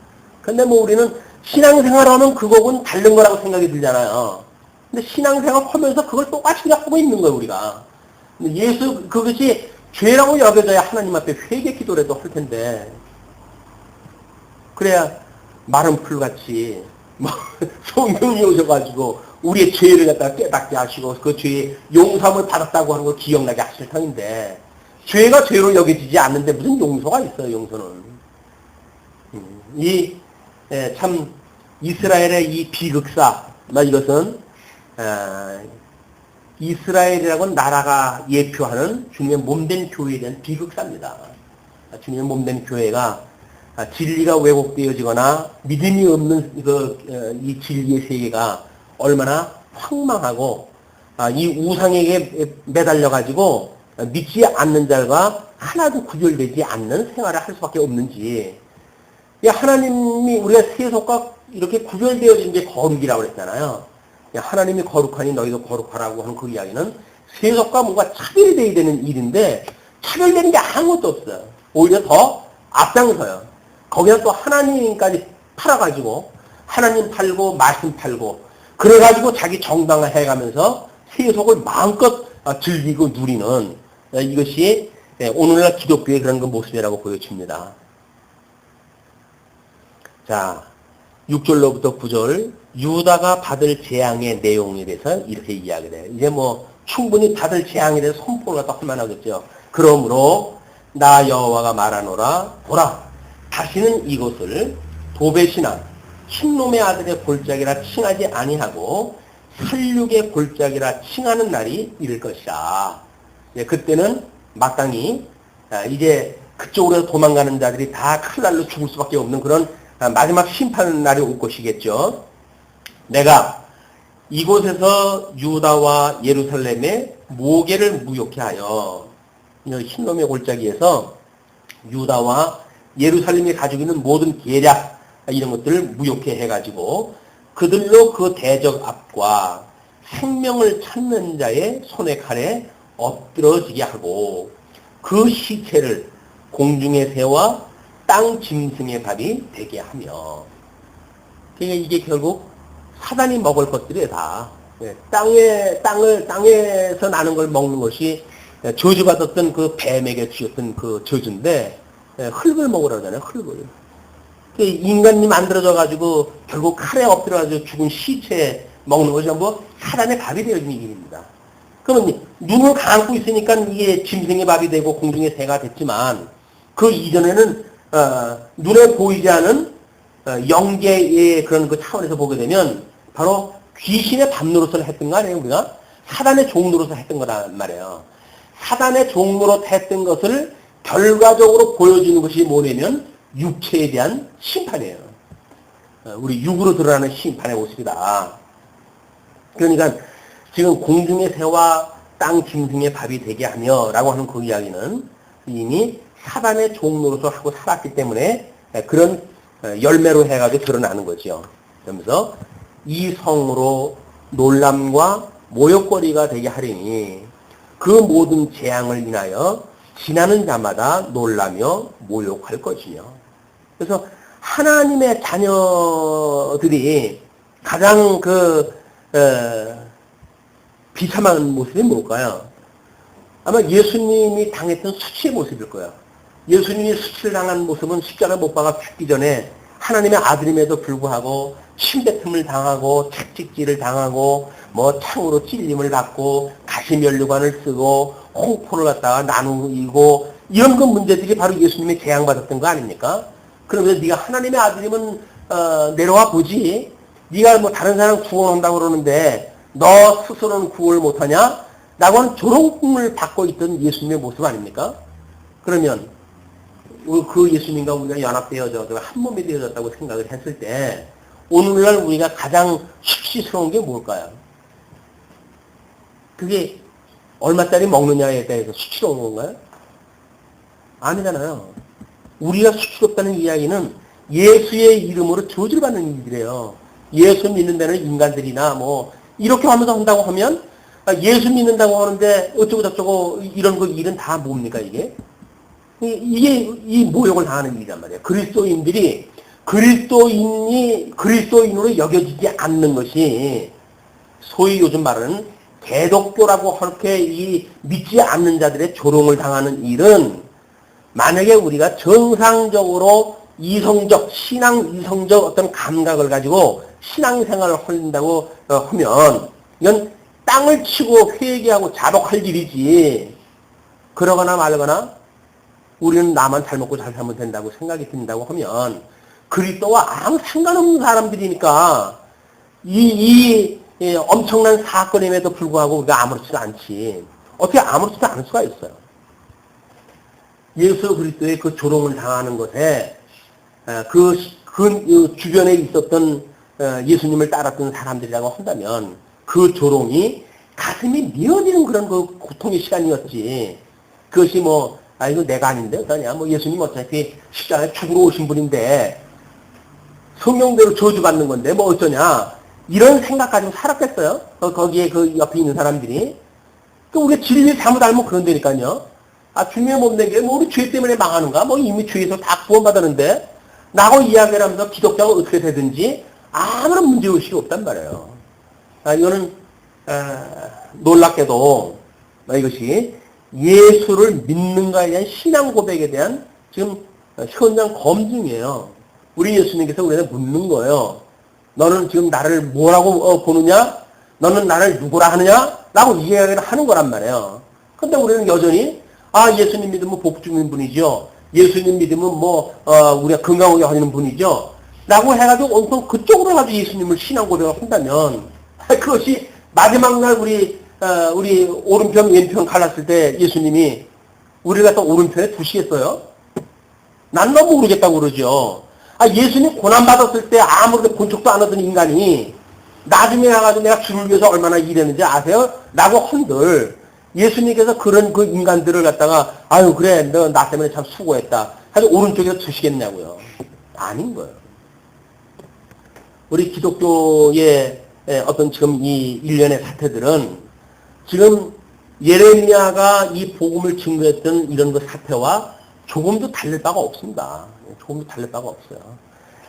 근데 우리는 신앙생활하면 그거는 다른 거라고 생각이 들잖아요. 근데 신앙생활 하면서 그걸 똑같이 하고 있는 거예요, 우리가. 근데 그것이 죄라고 여겨져야 하나님 앞에 회개 기도라도 할 텐데, 그래야 마른 풀같이 성령이 오셔가지고 우리의 죄를 갖다가 깨닫게 하시고 그 죄의 용서함을 받았다고 하는 걸 기억나게 하실 터인데, 죄가 죄로 여겨지지 않는데 무슨 용서가 있어요, 용서는. 참 이스라엘의 이 비극사, 이것은 이스라엘이라고 나라가 예표하는 주님의 몸된 교회에 대한 비극사입니다. 주님의 몸된 교회가 진리가 왜곡되어지거나 믿음이 없는 이 진리의 세계가 얼마나 황망하고, 이 우상에게 매달려가지고 믿지 않는 자가 하나도 구별되지 않는 생활을 할 수밖에 없는지, 하나님이 우리가 세속과 이렇게 구별되어진 게 거룩이라고 그랬잖아요. 하나님이 거룩하니 너희도 거룩하라고 하는 그 이야기는 세속과 뭔가 차별이 되어야 되는 일인데 차별되는 게 아무것도 없어요. 오히려 더 앞장서요. 거기다 또 하나님까지 팔아가지고 하나님 팔고 말씀 팔고 그래가지고 자기 정당화 해가면서 세속을 마음껏 즐기고 누리는 이것이 오늘날 기독교의 그런 그 모습이라고 보여집니다. 자, 6절로부터 9절 유다가 받을 재앙의 내용에 대해서 이렇게 이야기를 해요. 이제 충분히 받을 재앙에 대해서 선포를 갖다 할 만하겠죠. 그러므로 나 여호와가 말하노라, 보라, 다시는 이곳을 도벳이나 흰놈의 아들의 골짜기라 칭하지 아니하고 살육의 골짜기라 칭하는 날이 이를 것이다. 그때는 마땅히 이제 그쪽으로 도망가는 자들이 다 칼날로 죽을 수밖에 없는 그런 마지막 심판 날이 올 것이겠죠. 내가 이곳에서 유다와 예루살렘의 모계를 무욕케 하여, 흰놈의 골짜기에서 유다와 예루살렘이 가지고 있는 모든 계략 이런 것들을 무효케 해가지고 그들로 그 대적압과 생명을 찾는 자의 손의 칼에 엎드러지게 하고 그 시체를 공중의 새와 땅 짐승의 밥이 되게 하며, 그러니까 이게 결국 사단이 먹을 것들이에요, 다. 땅에서 나는 걸 먹는 것이 저주받았던 그 뱀에게 주었던 그 저주인데, 흙을 먹으라고 하잖아요, 흙을. 인간이 만들어져가지고 결국 칼에 엎드려가지고 죽은 시체 먹는 것이 전부 사단의 밥이 되어진 일입니다. 그러면 눈을 감고 있으니까 이게 짐승의 밥이 되고 공중의 새가 됐지만, 그 이전에는 눈에 보이지 않은 영계의 그런 그 차원에서 보게 되면 바로 귀신의 밥 노릇을 했던 거 아니에요, 우리가? 사단의 종 노릇을 했던 거란 말이에요. 사단의 종 노릇 했던 것을 결과적으로 보여주는 것이 뭐냐면 육체에 대한 심판이에요. 우리 육으로 드러나는 심판의 모습이다. 그러니까 지금 공중의 새와 땅 짐승의 밥이 되게 하며 라고 하는 그 이야기는 이미 사단의 종 노릇을 하고 살았기 때문에 그런 열매로 해가지고 드러나는 거죠. 그러면서 이 성으로 놀람과 모욕거리가 되게 하리니 그 모든 재앙을 인하여 지나는 자마다 놀라며 모욕할 것이며. 그래서 하나님의 자녀들이 가장 비참한 모습이 뭘까요? 아마 예수님이 당했던 수치의 모습일 거예요. 예수님이 수치를 당한 모습은 십자가 못 박아 죽기 전에 하나님의 아들임에도 불구하고 침뱉음을 당하고 채찍질을 당하고 뭐 창으로 찔림을 받고 가시면류관을 쓰고 홍포를 갖다가 나누고 이런 그 문제들이 바로 예수님이 재앙받았던 거 아닙니까? 그러면서 네가 하나님의 아들이면 내려와 보지. 네가 뭐 다른 사람 구원한다고 그러는데 너 스스로는 구원을 못하냐? 라고 하는 조롱을 받고 있던 예수님의 모습 아닙니까? 그러면 그 예수님과 우리가 연합되어져 한 몸이 되어졌다고 생각을 했을 때 오늘날 우리가 가장 수치스러운 게 뭘까요? 그게 얼마짜리 먹느냐에 대해서 수치스러운 건가요? 아니잖아요. 우리가 수치스럽다는 이야기는 예수의 이름으로 저주를 받는 일이래요. 예수 믿는 데는 인간들이나 뭐 이렇게 하면서 한다고 하면 예수 믿는다고 하는데 어쩌고 저쩌고 이런 그 일은 다 뭡니까 이게? 이게 이 모욕을 당하는 일이란 말이에요. 그리스도인들이 그리스도인으로 여겨지지 않는 것이 소위 요즘 말하는 개독교라고 그렇게 이 믿지 않는 자들의 조롱을 당하는 일은 만약에 우리가 정상적으로 신앙 이성적 어떤 감각을 가지고 신앙생활을 한다고 하면 이건 땅을 치고 회개하고 자복할 일이지. 그러거나 말거나 우리는 나만 잘 먹고 잘 살면 된다고 생각이 든다고 하면 그리스도와 아무 상관없는 사람들이니까 이 엄청난 사건임에도 불구하고 우리가 아무렇지도 않지. 어떻게 아무렇지도 않을 수가 있어요. 예수 그리스도의 그 조롱을 당하는 것에 그 주변에 있었던 예수님을 따랐던 사람들이라고 한다면 그 조롱이 가슴이 미어지는 그런 그 고통의 시간이었지. 그것이 뭐 이거 내가 아닌데 어떠냐. 뭐 예수님 어차피 십자가에 죽으러 오신 분인데 성경대로 저주받는 건데 뭐 어쩌냐. 이런 생각 가지고 살았겠어요? 거기에 그 옆에 있는 사람들이. 또 우리가 진리를 잘못 알면 그런다니까요. 주님의 몸된 게 뭐 우리 죄 때문에 망하는가? 뭐 이미 죄에서 다 구원받았는데 라고 이야기를 하면서 기독자가 어떻게 되든지 아무런 문제의식이 없단 말이에요. 이거는 놀랍게도 이것이 예수를 믿는가에 대한 신앙 고백에 대한 지금 현장 검증이에요. 우리 예수님께서 우리한테 묻는 거예요. 너는 지금 나를 뭐라고 보느냐? 너는 나를 누구라 하느냐? 라고 이야기를 하는 거란 말이에요. 근데 우리는 여전히 예수님 믿으면 복 주는 분이죠. 예수님 믿으면 우리가 건강하게 하는 분이죠. 라고 해가지고 온통 그쪽으로 가지고 예수님을 신앙 고백을 한다면 그것이 마지막 날 우리 오른편 왼편 갈랐을 때 예수님이 우리를 갖다 오른편에 두시겠어요? 난 너무 모르겠다고 그러죠. 예수님 고난받았을 때 아무렇게 본 척도 안 하던 인간이 나중에 나가지고 내가 주를 위해서 얼마나 일했는지 아세요? 라고 한들 예수님께서 그런 그 인간들을 갖다가 그래 너 나 때문에 참 수고했다 아주 오른쪽에서 두시겠냐고요. 아닌 거예요. 우리 기독교의 어떤 지금 이 일련의 사태들은 지금 예레미야가 이 복음을 증거했던 이런 그 사태와 조금도 다를 바가 없습니다. 조금도 다를 바가 없어요.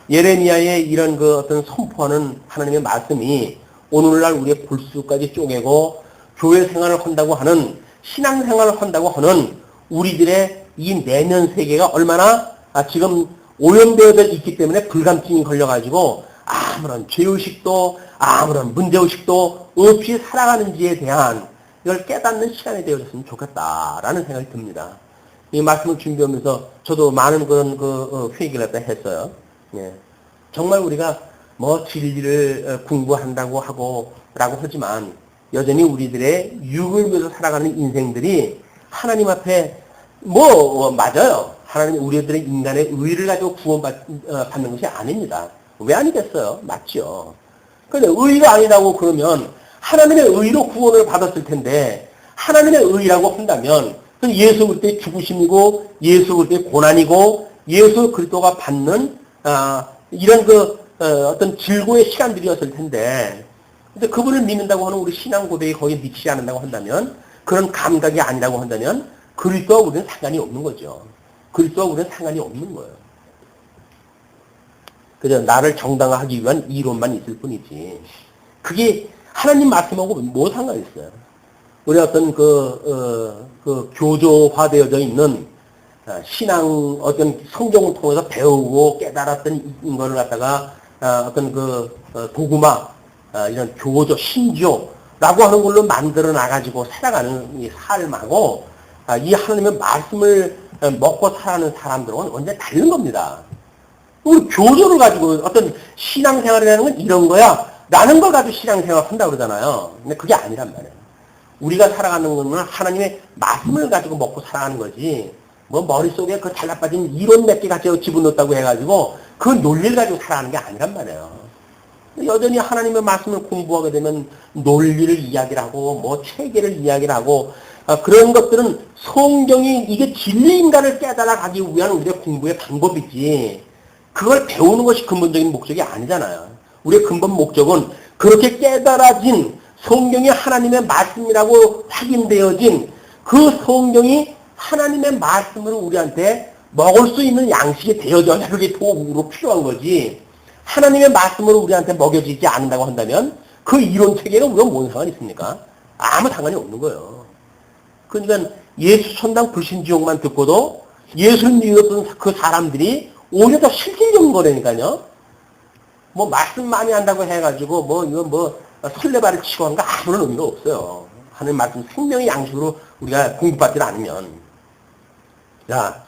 예레미야의 이런 그 어떤 선포하는 하나님의 말씀이 오늘날 우리의 골수까지 쪼개고 교회 생활을 한다고 하는 신앙 생활을 한다고 하는 우리들의 이 내면 세계가 얼마나 지금 오염되어 있기 때문에 불감증이 걸려가지고 아무런 죄의식도 아무런 문제의식도 없이 살아가는지에 대한 이걸 깨닫는 시간이 되어졌으면 좋겠다라는 생각이 듭니다. 이 말씀을 준비하면서 저도 많은 그런 회의를 갖다 했어요. 예. 정말 우리가 뭐 진리를 공부한다고 하고라고 하지만 여전히 우리들의 육을 위해서 살아가는 인생들이 하나님 앞에 맞아요. 하나님 우리들의 인간의 의를 가지고 구원받는 것이 아닙니다. 왜 아니겠어요? 맞죠. 그런데 의가 아니라고 그러면 하나님의 의로 구원을 받았을 텐데 하나님의 의라고 한다면 예수 그리스도의 죽으심이고 예수 그리스도의 고난이고 예수 그리스도가 받는 이런 어떤 질고의 시간들이었을 텐데 근데 그분을 믿는다고 하는 우리 신앙 고백이 거기에 미치지 않는다고 한다면 그런 감각이 아니라고 한다면 그리스도와 우리는 상관이 없는 거죠. 그리스도와 우리는 상관이 없는 거예요. 그저 나를 정당화하기 위한 이론만 있을 뿐이지. 그게 하나님 말씀하고 뭐 상관이 있어요. 우리 어떤 교조화되어져 있는 신앙 어떤 성경을 통해서 배우고 깨달았던 거를 갖다가 어떤 도구마 이런 교조 신조라고 하는 걸로 만들어 나가지고 살아가는 이 삶하고 이 하나님의 말씀을 먹고 살아가는 사람들은 완전히 다른 겁니다. 우리 교조를 가지고 어떤 신앙생활이라는 건 이런 거야 라는 걸 가지고 신앙생활을 한다고 그러잖아요. 근데 그게 아니란 말이에요. 우리가 살아가는 거는 하나님의 말씀을 가지고 먹고 살아가는 거지 머릿속에 그 잘나빠진 이론 몇 개 가지고 집어넣었다고 해가지고 그 논리를 가지고 살아가는 게 아니란 말이에요. 여전히 하나님의 말씀을 공부하게 되면 논리를 이야기를 하고 체계를 이야기를 하고 그런 것들은 성경이 이게 진리인가를 깨달아가기 위한 우리의 공부의 방법이지 그걸 배우는 것이 근본적인 목적이 아니잖아요. 우리의 근본 목적은 그렇게 깨달아진 성경이 하나님의 말씀이라고 확인되어진 그 성경이 하나님의 말씀으로 우리한테 먹을 수 있는 양식이 되어져야 그게 도구로 필요한 거지. 하나님의 말씀으로 우리한테 먹여지지 않는다고 한다면 그 이론 체계가 우리가 뭔 상관이 있습니까? 아무 상관이 없는 거예요. 그러니까 예수 천당 불신지옥만 듣고도 예수를 믿었던 그 사람들이 오히려 더 실질적인 거라니까요. 말씀 많이 한다고 해가지고 이거 설레발을 치고 하는 거 아무런 의미가 없어요. 하나님 말씀 생명의 양식으로 우리가 공급받지 않으면. 자,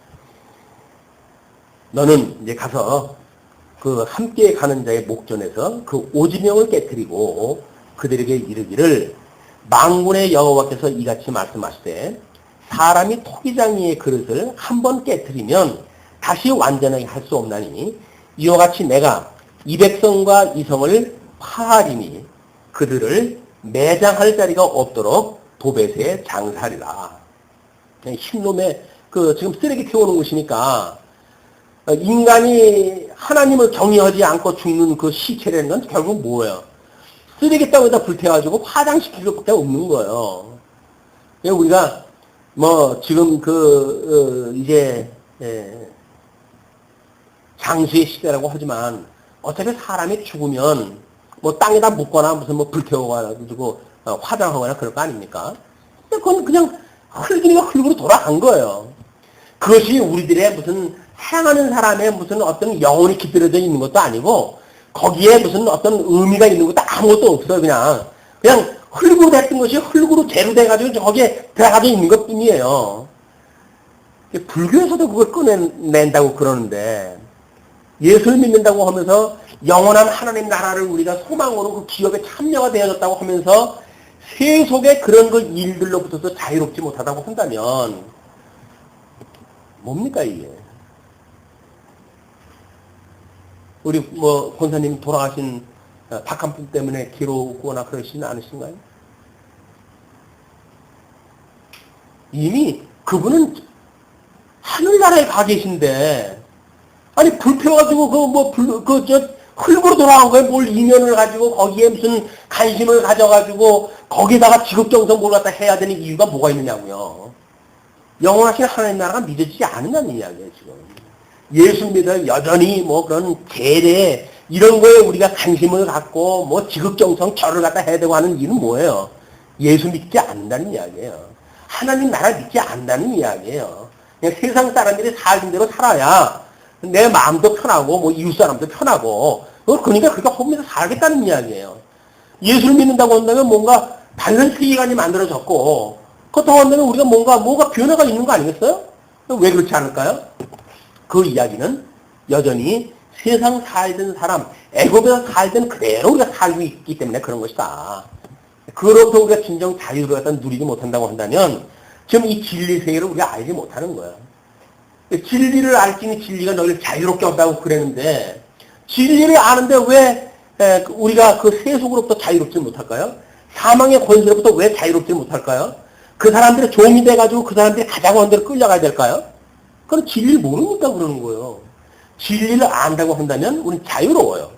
너는 이제 가서 함께 가는 자의 목전에서 그 오지명을 깨뜨리고 그들에게 이르기를 만군의 여호와께서 이같이 말씀하시되 사람이 토기장이의 그릇을 한번 깨뜨리면 다시 완전하게 할 수 없나니 이와 같이 내가 이 백성과 이 성을 파하리니 그들을 매장할 자리가 없도록 도벳에 장사하리라. 흰놈의 지금 쓰레기 태우는 곳이니까 인간이 하나님을 경외하지 않고 죽는 그 시체라는 건 결국 뭐예요? 쓰레기 땅에다 불태워가지고 화장시킬 것밖에 없는 거예요. 우리가 지금 이제 장수의 시대라고 하지만 어차피 사람이 죽으면 땅에다 묻거나 무슨 불태워가지고 화장하거나 그럴 거 아닙니까? 근데 그건 그냥 흙이니까 흙으로 돌아간 거예요. 그것이 우리들의 무슨 행하는 사람의 무슨 어떤 영혼이 깃들어져 있는 것도 아니고 거기에 무슨 어떤 의미가 있는 것도 아무것도 없어요. 그냥 흙으로 됐던 것이 흙으로 재로 돼가지고 거기에 들어가져 있는 것 뿐이에요. 불교에서도 그걸 꺼낸다고 그러는데 예수를 믿는다고 하면서 영원한 하나님 나라를 우리가 소망으로 그 기업에 참여가 되어졌다고 하면서 세속의 그런 그 일들로부터도 자유롭지 못하다고 한다면 뭡니까 이게? 우리 권사님 돌아가신 박한풍 때문에 괴로우거나 그러시진 않으신가요? 이미 그분은 하늘나라에 가 계신데, 아니, 불펴가지고, 흙으로 돌아간 거에 뭘 인연을 가지고, 거기에 무슨 관심을 가져가지고, 거기다가 지극정성 뭘 갖다 해야 되는 이유가 뭐가 있느냐고요. 영원하신 하나님 나라가 믿어지지 않는다는 이야기예요, 지금. 예수 믿어 여전히 뭐 그런 제례, 이런 거에 우리가 관심을 갖고, 뭐 지극정성 절을 갖다 해야 되고 하는 이유는 뭐예요? 예수 믿지 않는다는 이야기예요. 하나님 나라 믿지 않는다는 이야기예요. 그냥 세상 사람들이 살던 대로 살아야 내 마음도 편하고, 뭐 이웃 사람도 편하고, 그러니까 그렇게 홈에서 살겠다는 이야기예요. 예수를 믿는다고 한다면 뭔가 다른 세계관이 만들어졌고, 그렇다고 한다면 우리가 뭐가 변화가 있는 거 아니겠어요? 왜 그렇지 않을까요? 그 이야기는 여전히 세상 살던 사람, 애굽에서 살던 그대로 우리가 살고 있기 때문에 그런 것이다. 그로부터 우리가 진정 자유를 갖다 누리지 못한다고 한다면 지금 이 진리 세계를 우리가 알지 못하는 거야. 진리를 알지니 진리가 너희를 자유롭게 한다고 그랬는데 진리를 아는데 왜 우리가 그 세속으로부터 자유롭지 못할까요? 사망의 권세로부터 왜 자유롭지 못할까요? 그 사람들의 종이 돼가지고 그 사람들이 가자고 하는 대로 끌려가야 될까요? 그건 진리를 모르니까 그러는 거예요. 진리를 안다고 한다면 우리는 자유로워요.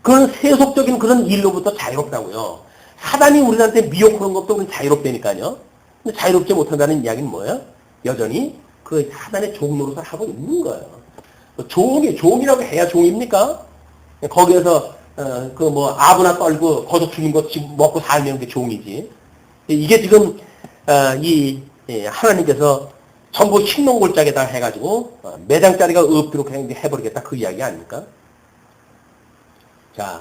그런 세속적인 그런 일로부터 자유롭다고요. 사단이 우리한테 미혹하는 것도 우리는 자유롭다니까요. 근데 자유롭지 못한다는 이야기는 뭐예요? 여전히 그 사단의 종 노릇을 하고 있는 거예요. 종이라고 해야 종입니까? 거기에서 아부나 떨고 거저 죽인 거 먹고 살면 그게 종이지. 이게 지금 하나님께서 전부 흰농골짜기에다 해가지고 매장짜리가 없도록 해버리겠다 그 이야기 아닙니까? 자,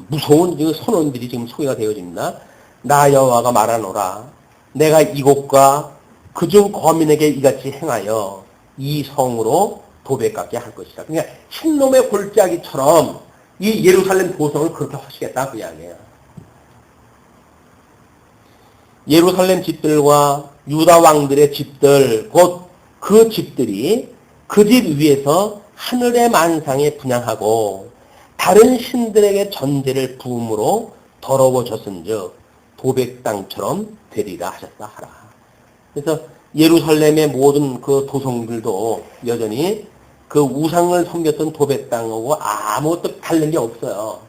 무서운 선언들이 지금 소개가 되어집니다. 나 여호와가 말하노라. 내가 이곳과 그중 거민에게 이같이 행하여 이 성으로 도배깎게 할 것이다. 그러니까 흰놈의 골짜기처럼 이 예루살렘 도성을 그렇게 하시겠다 그 이야기예요. 예루살렘 집들과 유다 왕들의 집들, 곧 그 집들이 그 집 위에서 하늘의 만상에 분양하고 다른 신들에게 전제를 부음으로 더러워졌은즉 도백 땅처럼 되리라 하셨다 하라. 그래서 예루살렘의 모든 그 도성들도 여전히 그 우상을 섬겼던 도백 땅하고 아무것도 다른 게 없어요.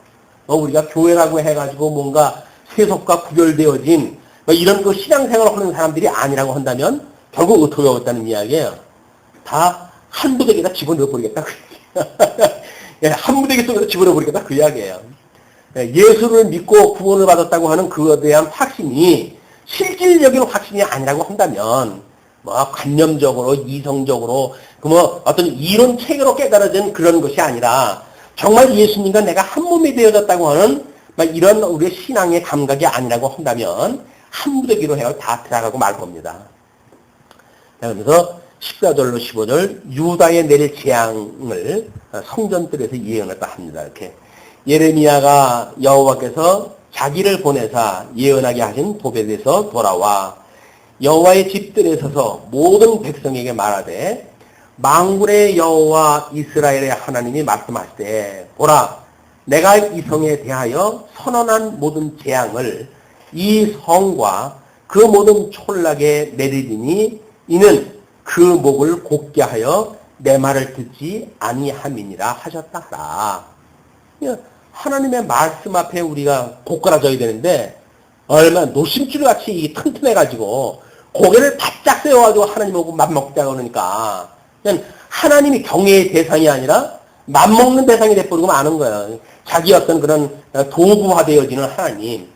우리가 교회라고 해가지고 뭔가 세속과 구별되어진 이런 그 신앙생활을 하는 사람들이 아니라고 한다면 결국 어떻게 하겠다는 이야기예요. 다 한 부대기에다 집어넣어버리겠다. 한 무대기 속에서 집어넣어버리겠다 그 이야기예요. 예수를 믿고 구원을 받았다고 하는 그에 대한 확신이 실질적인 확신이 아니라고 한다면 관념적으로 이성적으로 어떤 이론 체계로 깨달아진 그런 것이 아니라 정말 예수님과 내가 한 몸이 되어졌다고 하는 이런 우리의 신앙의 감각이 아니라고 한다면 한 무대기로 해야 다 들어가고 말 겁니다. 그래서 14절로 15절 유다에 내릴 재앙을 성전들에서 예언했다 합니다. 이렇게 예레미야가 여호와께서 자기를 보내사 예언하게 하신 도백에서 돌아와 여호와의 집들에 서서 모든 백성에게 말하되 만군의 여호와 이스라엘의 하나님이 말씀하시되 보라 내가 이 성에 대하여 선언한 모든 재앙을 이 성과 그 모든 촌락에 내리리니 이는 그 목을 곧게 하여 내 말을 듣지 아니함이니라 하셨다 하라. 하나님의 말씀 앞에 우리가 고꾸라져야 되는데 얼마나 노심줄같이 튼튼해가지고 고개를 바짝 세워가지고 하나님하고 맘먹자고 그러니까 그냥 하나님이 경외의 대상이 아니라 맘먹는 대상이 돼버리고 마는 거예요. 자기 어떤 그런 도구화되어지는 하나님,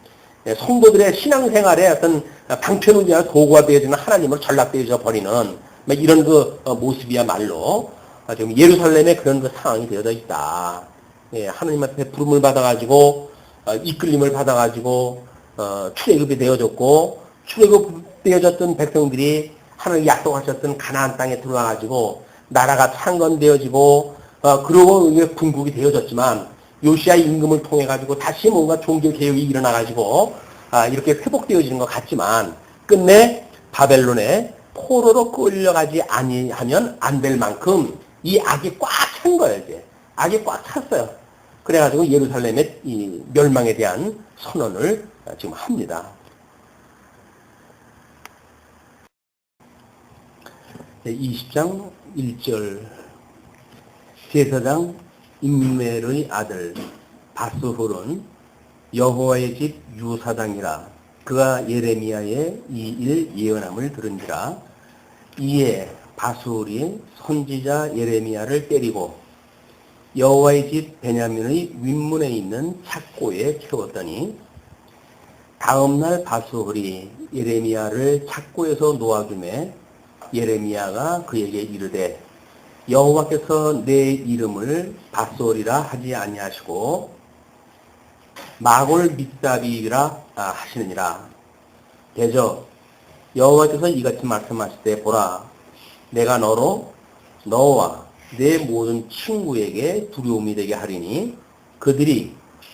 성도들의 신앙생활에 어떤 방편운이 아니라 도구화되어지는 하나님을 전락되어져 버리는 이런 모습이야말로 지금 예루살렘에 그런 상황이 되어져 있다. 하나님 앞에 부름을 받아가지고 이끌림을 받아가지고 출애굽이 되어졌고 출애굽되어졌던 백성들이 하나님 약속하셨던 가나안 땅에 들어와가지고 나라가 창건되어지고 그러고 이게 군국이 되어졌지만 요시야 임금을 통해 가지고 다시 뭔가 종교 개혁이 일어나가지고 이렇게 회복되어지는 것 같지만 끝내 바벨론에 포로로 끌려가지 아니하면 안 될 만큼 이 악이 꽉 찬 거예요. 이제 악이 꽉 찼어요. 그래가지고 예루살렘의 이 멸망에 대한 선언을 지금 합니다. 20장 1절 제사장 임멜의 아들 바스훌은 여호와의 집 유사장이라 그가 예레미야의 이 일 예언함을 들은지라. 이에 바스훌이 선지자 예레미야를 때리고 여호와의 집 베냐민의 윗문에 있는 착고에 채웠더니 다음날 바스훌이 예레미야를 착고에서 놓아주매 예레미야가 그에게 이르되 여호와께서 내 이름을 바스훌이라 하지 아니하시고 마골 밉사비라 하시느니라. 대저 여호와께서 이같이 말씀하시되 보라 내가 너와 내 모든 친구에게 두려움이 되게 하리니 그들이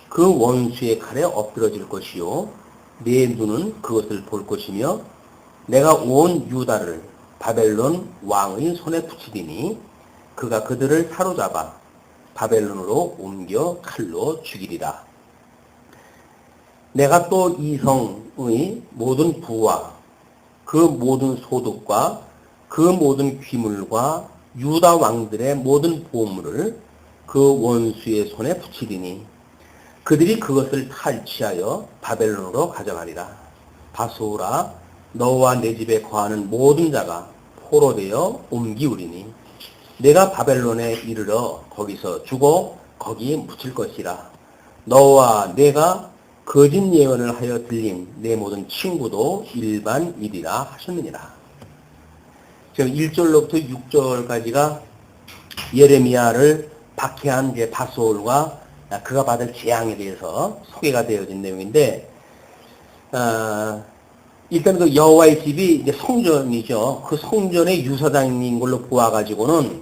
그 원수의 칼에 엎드러질 것이요 내 눈은 그것을 볼 것이며 내가 온 유다를 바벨론 왕의 손에 붙이리니 그가 그들을 사로잡아 바벨론으로 옮겨 칼로 죽이리라. 내가 또 이 성의 모든 부와 그 모든 소득과 그 모든 귀물과 유다 왕들의 모든 보물을 그 원수의 손에 붙이리니 그들이 그것을 탈취하여 바벨론으로 가져가리라. 바스후라 너와 내 집에 거하는 모든 자가 포로되어 옮기우리니 내가 바벨론에 이르러 거기서 죽어 거기에 묻힐 것이라. 너와 내가 거짓 예언을 하여 들린 내 모든 친구도 일반이리라 하셨느니라. 지금 1절로부터 6절까지가 예레미야를 박해한 바스홀과 그가 받을 재앙에 대해서 소개가 되어진 내용인데, 일단 그 여호와의 집이 이제 성전이죠. 그 성전의 유사장인 걸로 보아가지고는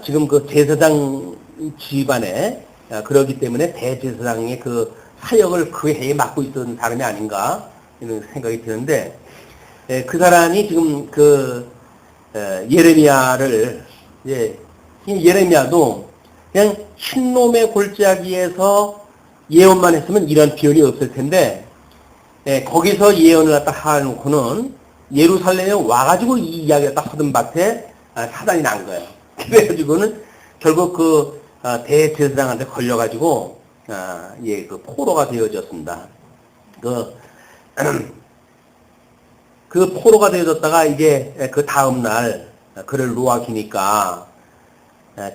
지금 그 제사장 집안에 그러기 때문에 대제사장의 그 사역을 그 해에 맡고 있던 사람이 아닌가 이런 생각이 드는데, 그 사람이 지금 그 예레미야를 예레미야도 그냥 흰놈의 골짜기에서 예언만 했으면 이런 비연이 없을 텐데, 거기서 예언을 갖다 하놓고는 예루살렘에 와가지고 이 이야기를 딱 하던 밭에 사단이 난 거예요. 그래가지고는 결국 그 대제사장한테 걸려가지고 그 포로가 되어졌습니다. 그 포로가 되어졌다가 이제 그 다음날 그를 놓아주니까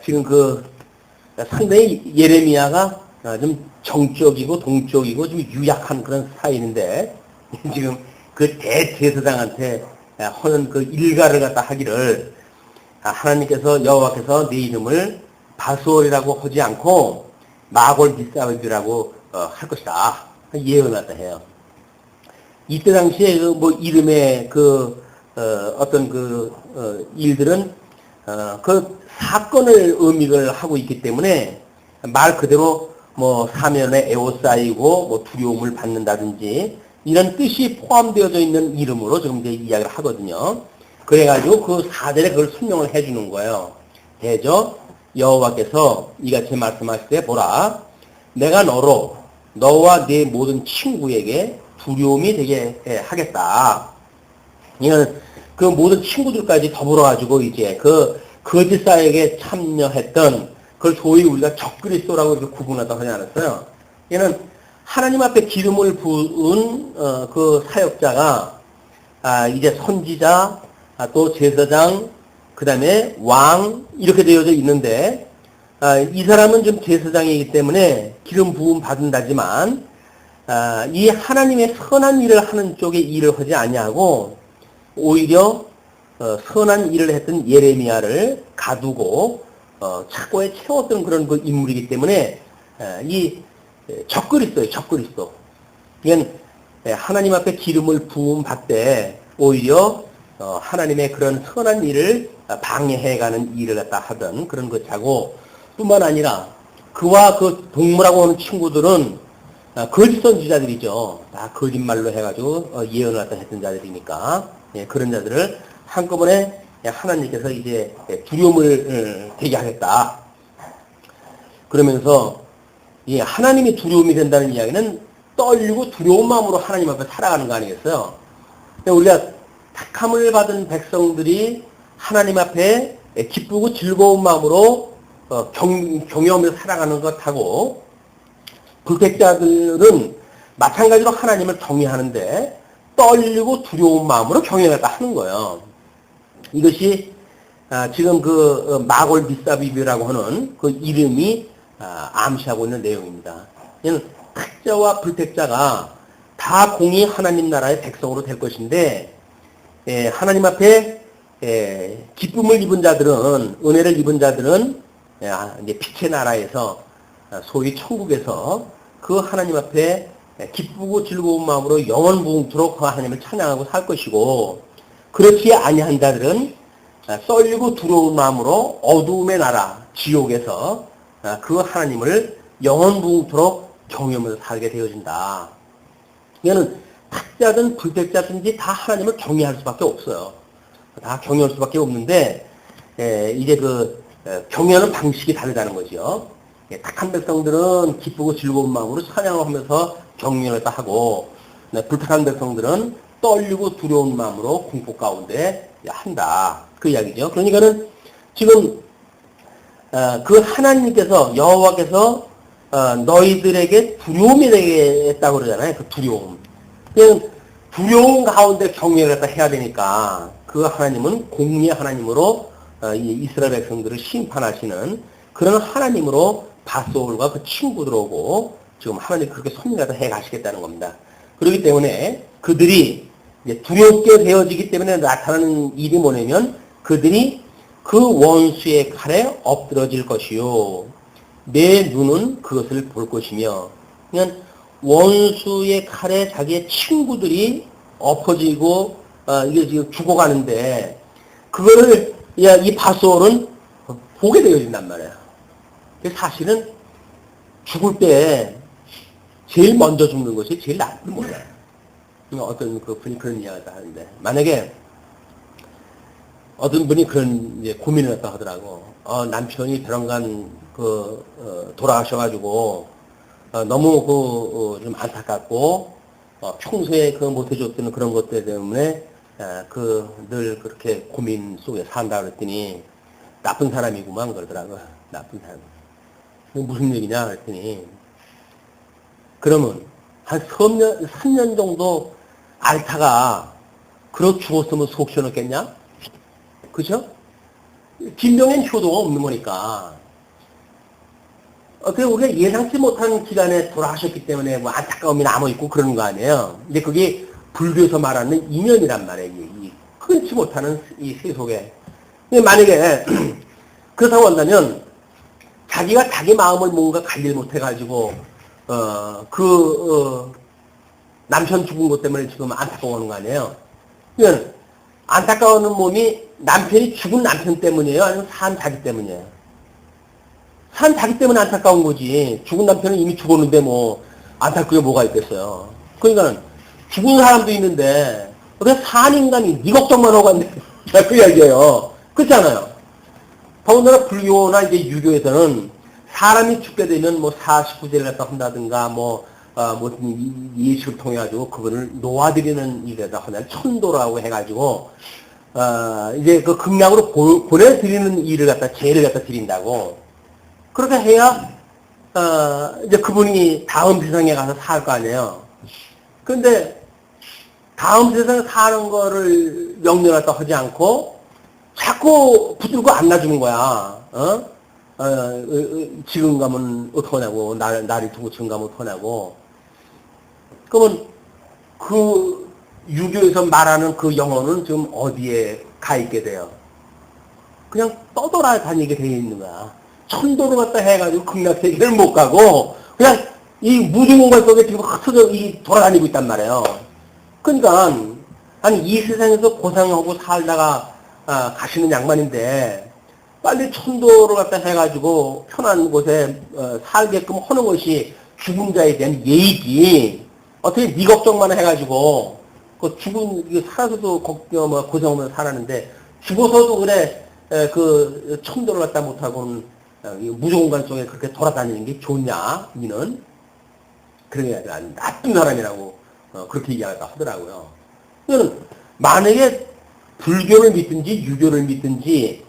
지금 그 상당히 예레미야가 좀 정적이고 동적이고 좀 유약한 그런 스타일인데 지금 그 대제사장한테 하는 그 일가를 갖다 하기를 하나님께서 여호와께서 네 이름을 바스홀이라고 하지 않고 마골 밉사비라고 할 것이다 예언을 갖다 해요. 이때 당시에 그 뭐 이름의 그 어떤 그 일들은 그 사건을 의미를 하고 있기 때문에 말 그대로 뭐 사면에 에워싸이고 뭐 두려움을 받는다든지 이런 뜻이 포함되어져 있는 이름으로 지금 이제 이야기를 하거든요. 그래가지고 그 4절에 그걸 설명을 해주는 거예요. 대저 여호와께서 이같이 말씀하실 때 보라 내가 너와 네 모든 친구에게 두려움이 되게 하겠다. 이는 그 모든 친구들까지 더불어가지고 이제 그 거짓 사역에 참여했던 그걸 소위 우리가 적그리스도라고 이렇게 구분하다고 하지 않았어요. 얘는 하나님 앞에 기름을 부은 그 사역자가 이제 선지자, 또 제사장, 그 다음에 왕 이렇게 되어져 있는데 이 사람은 좀 제사장이기 때문에 기름 부음 받는다지만 이 하나님의 선한 일을 하는 쪽에 일을 하지 아니하고 오히려 선한 일을 했던 예레미야를 가두고 착고에 채웠던 그런 그 인물이기 때문에 이 적그리스도예요. 적그리스도. 이건 하나님 앞에 기름을 부음 받되 오히려 하나님의 그런 선한 일을 방해해가는 일을 갖다 하던 그런 것하고 뿐만 아니라 그와 그 동물하고 오는 친구들은 거짓 선지자들이죠. 다 거짓말로 해가지고 예언을 갖다 했던 자들이니까 그런 자들을 한꺼번에 하나님께서 이제 두려움을 되게 하겠다. 그러면서 하나님이 두려움이 된다는 이야기는 떨리고 두려운 마음으로 하나님 앞에 살아가는 거 아니겠어요? 우리가 택함을 받은 백성들이 하나님 앞에 기쁘고 즐거운 마음으로 경외하면서 살아가는 것하고, 불택자들은 마찬가지로 하나님을 경외하는데 떨리고 두려운 마음으로 경외하다 하는 거예요. 이것이 지금 그 마골 미사비비라고 하는 그 이름이 암시하고 있는 내용입니다. 택자와 불택자가 다 공히 하나님 나라의 백성으로 될 것인데, 하나님 앞에 기쁨을 입은 자들은, 은혜를 입은 자들은 이제 빛의 나라에서, 소위 천국에서 그 하나님 앞에 기쁘고 즐거운 마음으로 영원무궁토록 그 하나님을 찬양하고 살 것이고, 그렇지 아니한 자들은 썰리고 두려운 마음으로 어두움의 나라 지옥에서 그 하나님을 영원무궁토록 경외하면서 살게 되어진다. 이거는 택자든 불택자든지 다 하나님을 경외할 수밖에 없어요. 다 경외할 수밖에 없는데, 이제 그 경외하는 방식이 다르다는 거죠. 택한 백성들은 기쁘고 즐거운 마음으로 찬양하면서 경외를 하고, 불택한 백성들은 떨리고 두려운 마음으로 공포 가운데 한다. 그 이야기죠. 그러니까는 지금 그 하나님께서, 여호와께서 너희들에게 두려움이 되겠다고 그러잖아요. 그 두려움. 그냥 두려움 가운데 경외를 갖다 해야 되니까 그 하나님은 공의의 하나님으로 이스라엘 백성들을 심판하시는 그런 하나님으로 바소울과 그 친구들하고 지금 하나님 그렇게 섭리하다 해 가시겠다는 겁니다. 그렇기 때문에 그들이 이제 두렵게 되어지기 때문에 나타나는 일이 뭐냐면 그들이 그 원수의 칼에 엎드러질 것이요. 내 눈은 그것을 볼 것이며, 그냥 원수의 칼에 자기의 친구들이 엎어지고 이게 지금 죽어가는데 그거를 이 바소올은 보게 되어진단 말이에요. 사실은 죽을 때 제일 먼저 죽는 것이 제일 나쁜 거예요. 어떤 그 분이 그런 이야기를 하는데, 만약에 어떤 분이 그런 이제 고민을 했다 하더라고. 남편이 벼랑간 돌아가셔가지고 너무 좀 안타깝고 평소에 못해줬던 그런 것들 때문에 늘 그렇게 고민 속에 산다 그랬더니 나쁜 사람이구만 그러더라고요. 나쁜 사람. 무슨 얘기냐 그랬더니, 그러면 한 3년 정도 앓다가 그렇게 죽었으면 속 시원했겠냐? 그죠? 빈병엔 효도가 없는 거니까. 그래, 우리가 예상치 못한 기간에 돌아가셨기 때문에 뭐 안타까움이 남아있고 그러는 거 아니에요. 근데 그게 불교에서 말하는 인연이란 말이에요. 흔치 못하는 이 세속에. 근데 만약에 그렇다고 한다면 자기가 자기 마음을 뭔가 관리를 못해가지고 남편 죽은 것 때문에 지금 안타까워하는 거 아니에요. 그러니까 안타까워하는 몸이 남편이 죽은 남편 때문이에요? 아니면 산 자기 때문이에요? 산 자기 때문에 안타까운 거지. 죽은 남편은 이미 죽었는데 뭐 안타깝게 뭐가 있겠어요. 그러니까 죽은 사람도 있는데 왜 산 인간이 네 걱정만 하고 갔네. 그 이야기예요. 그렇잖아요. 더군다나 불교나 이제 유교에서는 사람이 죽게 되면 뭐 49제를 갖다 한다든가 무슨 예식을 통해 가지고 그거를 놓아드리는 일에다 하나 천도라고 해가지고 이제 그 극락으로 보내드리는 일을 갖다 죄를 갖다 드린다고. 그렇게 해야 이제 그분이 다음 세상에 가서 살 거 아니에요. 근데 다음 세상에 사는 거를 명령을 하지 않고 자꾸 붙들고 안 놔주는 거야. 지금 가면 어떡하냐고, 나를 두고 지금 가면 어떡하냐고. 그러면 그 유교에서 말하는 그 영혼은 지금 어디에 가 있게 돼요? 그냥 떠돌아다니게 돼 있는 거야. 천도를 갖다 해가지고 극락세계를 못 가고 그냥 이 무중공간 속에 지금 흩어져 돌아다니고 있단 말이에요. 그러니까 아니 이 세상에서 고생하고 살다가 가시는 양반인데 빨리 천도를 갖다 해가지고 편한 곳에 살게끔 하는 것이 죽은 자에 대한 예의지. 어떻게 네 걱정만 해가지고 그 살아서도 고생하면서 살았는데 죽어서도 그래 그 천도를 갖다 못하고는 무중공간 속에 그렇게 돌아다니는 게 좋냐? 이는 그런 게 아니라 나쁜 사람이라고 그렇게 이야기하더라고요. 그러니까 만약에 불교를 믿든지 유교를 믿든지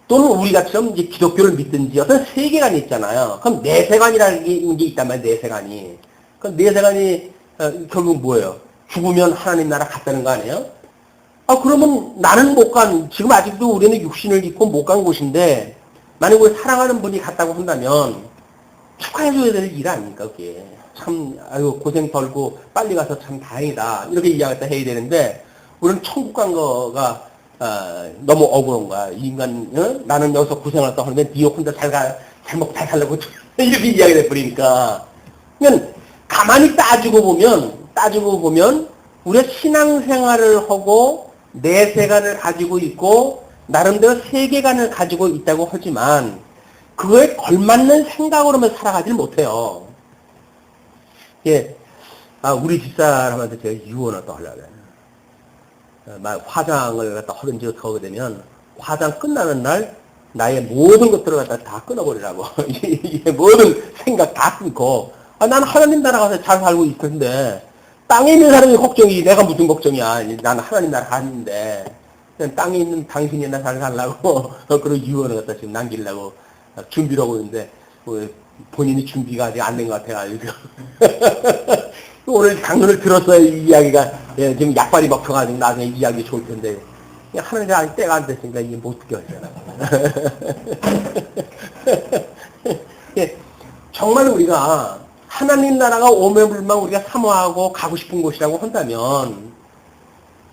또는 우리가처럼 이제 기독교를 믿든지 어떤 세계관이 있잖아요. 그럼 내세관이라는 게 있단 말이에요. 내세관이. 그럼 내세관이 결국 뭐예요? 죽으면 하나님 나라 갔다는 거 아니에요? 그러면 나는 못 간, 지금 아직도 우리는 육신을 입고 못 간 곳인데 만약 우리 사랑하는 분이 갔다고 한다면 축하해줘야 될 일 아닙니까, 그게. 참, 아유, 고생 덜고 빨리 가서 참 다행이다. 이렇게 이야기를 해야 되는데 우리는 천국 간 거가 너무 억울한 거야. 인간, 나는 여기서 고생을 했다 하는데 니 혼자 잘 먹고 잘 살려고 이렇게 이야기를 해버리니까. 그냥 가만히 따지고 보면 우리가 신앙생활을 하고 내세관을 가지고 있고 나름대로 세계관을 가지고 있다고 하지만 그거에 걸맞는 생각으로만 살아가질 못해요. 예, 우리 집사람한테 제가 유언을 또 하려고 해요. 화장을 갖다 하든지 어떻게 하게 되면 화장 끝나는 날 나의 모든 것들을 갖다 다 끊어버리라고. 이게 모든 생각 다 끊고 나는 하나님 나라 가서 잘 살고 있을 텐데 땅에 있는 사람이 걱정이지 내가 무슨 걱정이야. 나는 하나님 나라 가는데 그냥 땅에 있는 당신이나 잘 살라고 그런 유언을 갖다 지금 남기려고 준비를 하고 있는데 본인이 준비가 아직 안 된 것 같아가지고 오늘 강론을 들었어요. 이 이야기가 지금 약발이 먹혀가지고 나중에 이야기 좋을 텐데 하나님 아직 때가 안 됐으니까 이게 못 듣게 하잖아. 정말 우리가 하나님 나라가 오매불망 우리가 사모하고 가고 싶은 곳이라고 한다면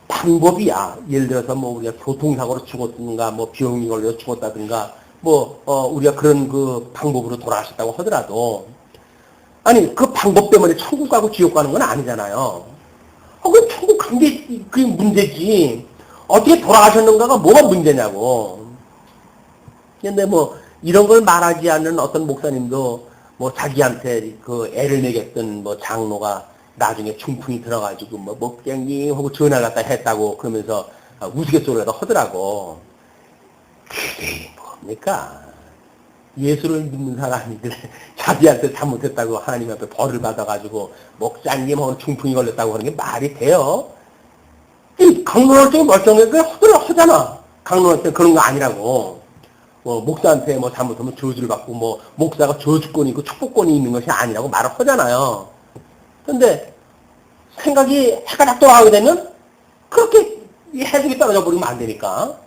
방법이야. 예를 들어서 뭐 우리가 교통사고로 죽었든가 뭐 병이 걸려서 죽었다든가 우리가 그런 그 방법으로 돌아가셨다고 하더라도 아니 그 방법 때문에 천국 가고 지옥 가는 건 아니잖아요. 그 천국 간 게 그게 문제지. 어떻게 돌아가셨는가가 뭐가 문제냐고. 근데 뭐 이런 걸 말하지 않는 어떤 목사님도 뭐 자기한테 그 애를 먹였던 뭐 장로가 나중에 중풍이 들어가지고 뭐 목장님 하고 전화 갖다 했다고 그러면서 우스갯소리라도 하더라고. 그게 뭡니까? 예수를 믿는 사람이들 자기한테 잘못했다고 하나님 앞에 벌을 받아가지고 목장님하고 중풍이 걸렸다고 하는 게 말이 돼요? 이 강론한테 멀쩡해 그냥 하잖아. 강론한테 그런 거 아니라고. 목사한테 뭐 잘못하면 저주를 받고 목사가 저주권이 있고 축복권이 있는 것이 아니라고 말을 하잖아요. 근데 생각이 해가 딱 돌아가게 되면 그렇게 해석이 떨어져 버리면 안 되니까.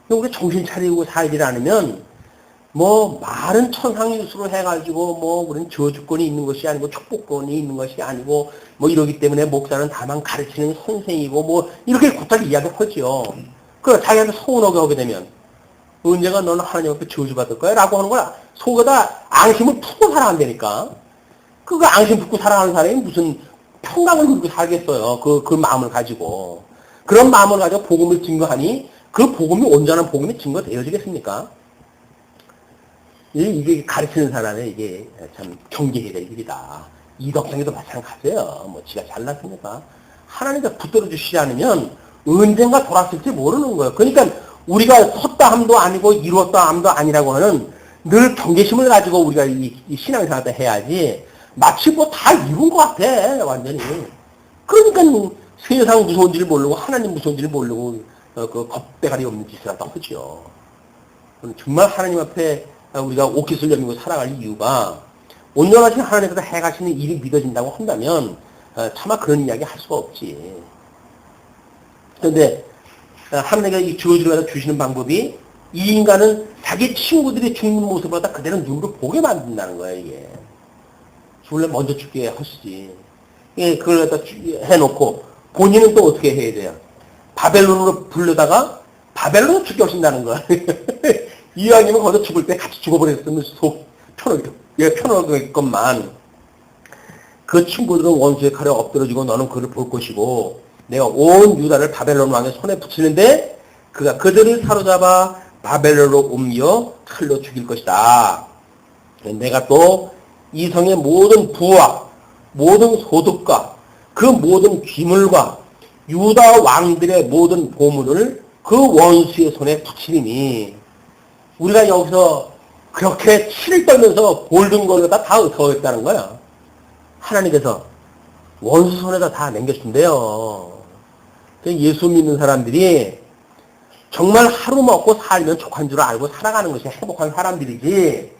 우리 정신 차리고 살지 않으면 말은 천상유수로 해가지고 우리는 저주권이 있는 것이 아니고 축복권이 있는 것이 아니고 이러기 때문에 목사는 다만 가르치는 선생이고 이렇게 곧잘 이야기를 하죠. 자기한테 서운하게 하게 되면 언제가 너는 하나님 앞에 저주받을 거야? 라고 하는 거야. 속에다 앙심을 품고 살아간다니까. 그거 앙심 품고 살아가는 사람이 무슨 평강을 그리고 살겠어요. 그 마음을 가지고. 그런 마음을 가지고 복음을 증거하니 그 복음이 온전한 복음이 증거되어지겠습니까? 이게 가르치는 사람의 이게 참 경계해야 될 일이다. 이덕성에도 마찬가지예요. 지가 잘났으니까. 하나님께 붙들어 주시지 않으면 언젠가 돌아설지 모르는 거예요. 그러니까 우리가 섰다 함도 아니고 이루었다 함도 아니라고 하는 늘 경계심을 가지고 우리가 이 신앙생활을 해야지 마치 다 이룬 것 같아. 완전히. 그러니까 세상 무서운지를 모르고 하나님 무서운지를 모르고 그 겁대가리 없는 짓을 하다 하죠. 정말 하나님 앞에 우리가 옷깃을 여미고 살아갈 이유가 온전하신 하나님께서 해가시는 일이 믿어진다고 한다면 차마 그런 이야기 할 수가 없지. 그런데 하나님께서 이 저주를 주시는 방법이 이 인간은 자기 친구들이 죽는 모습을 갖다 그대로 눈으로 보게 만든다는 거야, 이게. 죽을래 먼저 죽게 하시지. 그걸 갖다 해놓고 본인은 또 어떻게 해야 돼요? 바벨론으로 불러다가 바벨론으로 죽여오신다는 거야. 이왕이면 거기서 죽을 때 같이 죽어버렸으면 속 편하겠건만 그 친구들은 원수의 칼에 엎드러지고 너는 그를 볼 것이고 내가 온 유다를 바벨론 왕의 손에 붙이는데 그가 그들을 사로잡아 바벨론으로 옮겨 칼로 죽일 것이다. 내가 또 이 성의 모든 부와 모든 소득과 그 모든 귀물과 유다 왕들의 모든 보물을 그 원수의 손에 붙이리니 우리가 여기서 그렇게 치를 떨면서 볼든 거를 다 얻어겠다는 거야. 하나님께서 원수 손에다 다 남겨준대요. 예수 믿는 사람들이 정말 하루 먹고 살면 족한 줄 알고 살아가는 것이 행복한 사람들이지,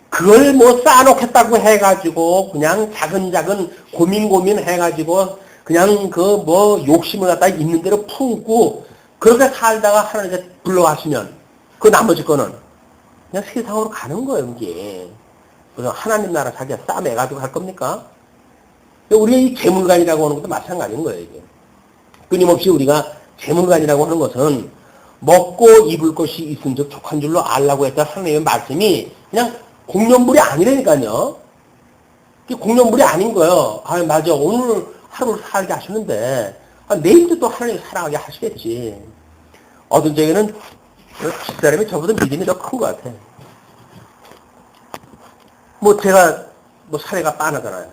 그걸 뭐 쌓아놓겠다고 해가지고 그냥 차근차근 고민 해가지고 그냥 그 뭐 욕심을 갖다 있는 대로 품고 그렇게 살다가 하나님께 불러가시면 그 나머지 거는 그냥 세상으로 가는 거예요, 이게. 그래서 하나님 나라 자기가 싸매가지고 할 겁니까? 우리가 이 재물관이라고 하는 것도 마찬가지인 거예요, 이게. 끊임없이 우리가 재물관이라고 하는 것은 먹고 입을 것이 있은 즉 족한 줄로 알라고 했던 하나님의 말씀이 그냥 공연물이 아니라니까요. 이게 공연물이 아닌 거예요. 아, 맞아. 오늘 하루를 살게 하시는데, 내일도 또 하나님 사랑하게 하시겠지. 어떤 적에는 집사람이 저보다 믿음이 더 큰 것 같아. 뭐 제가 뭐 사례가 빤하잖아요.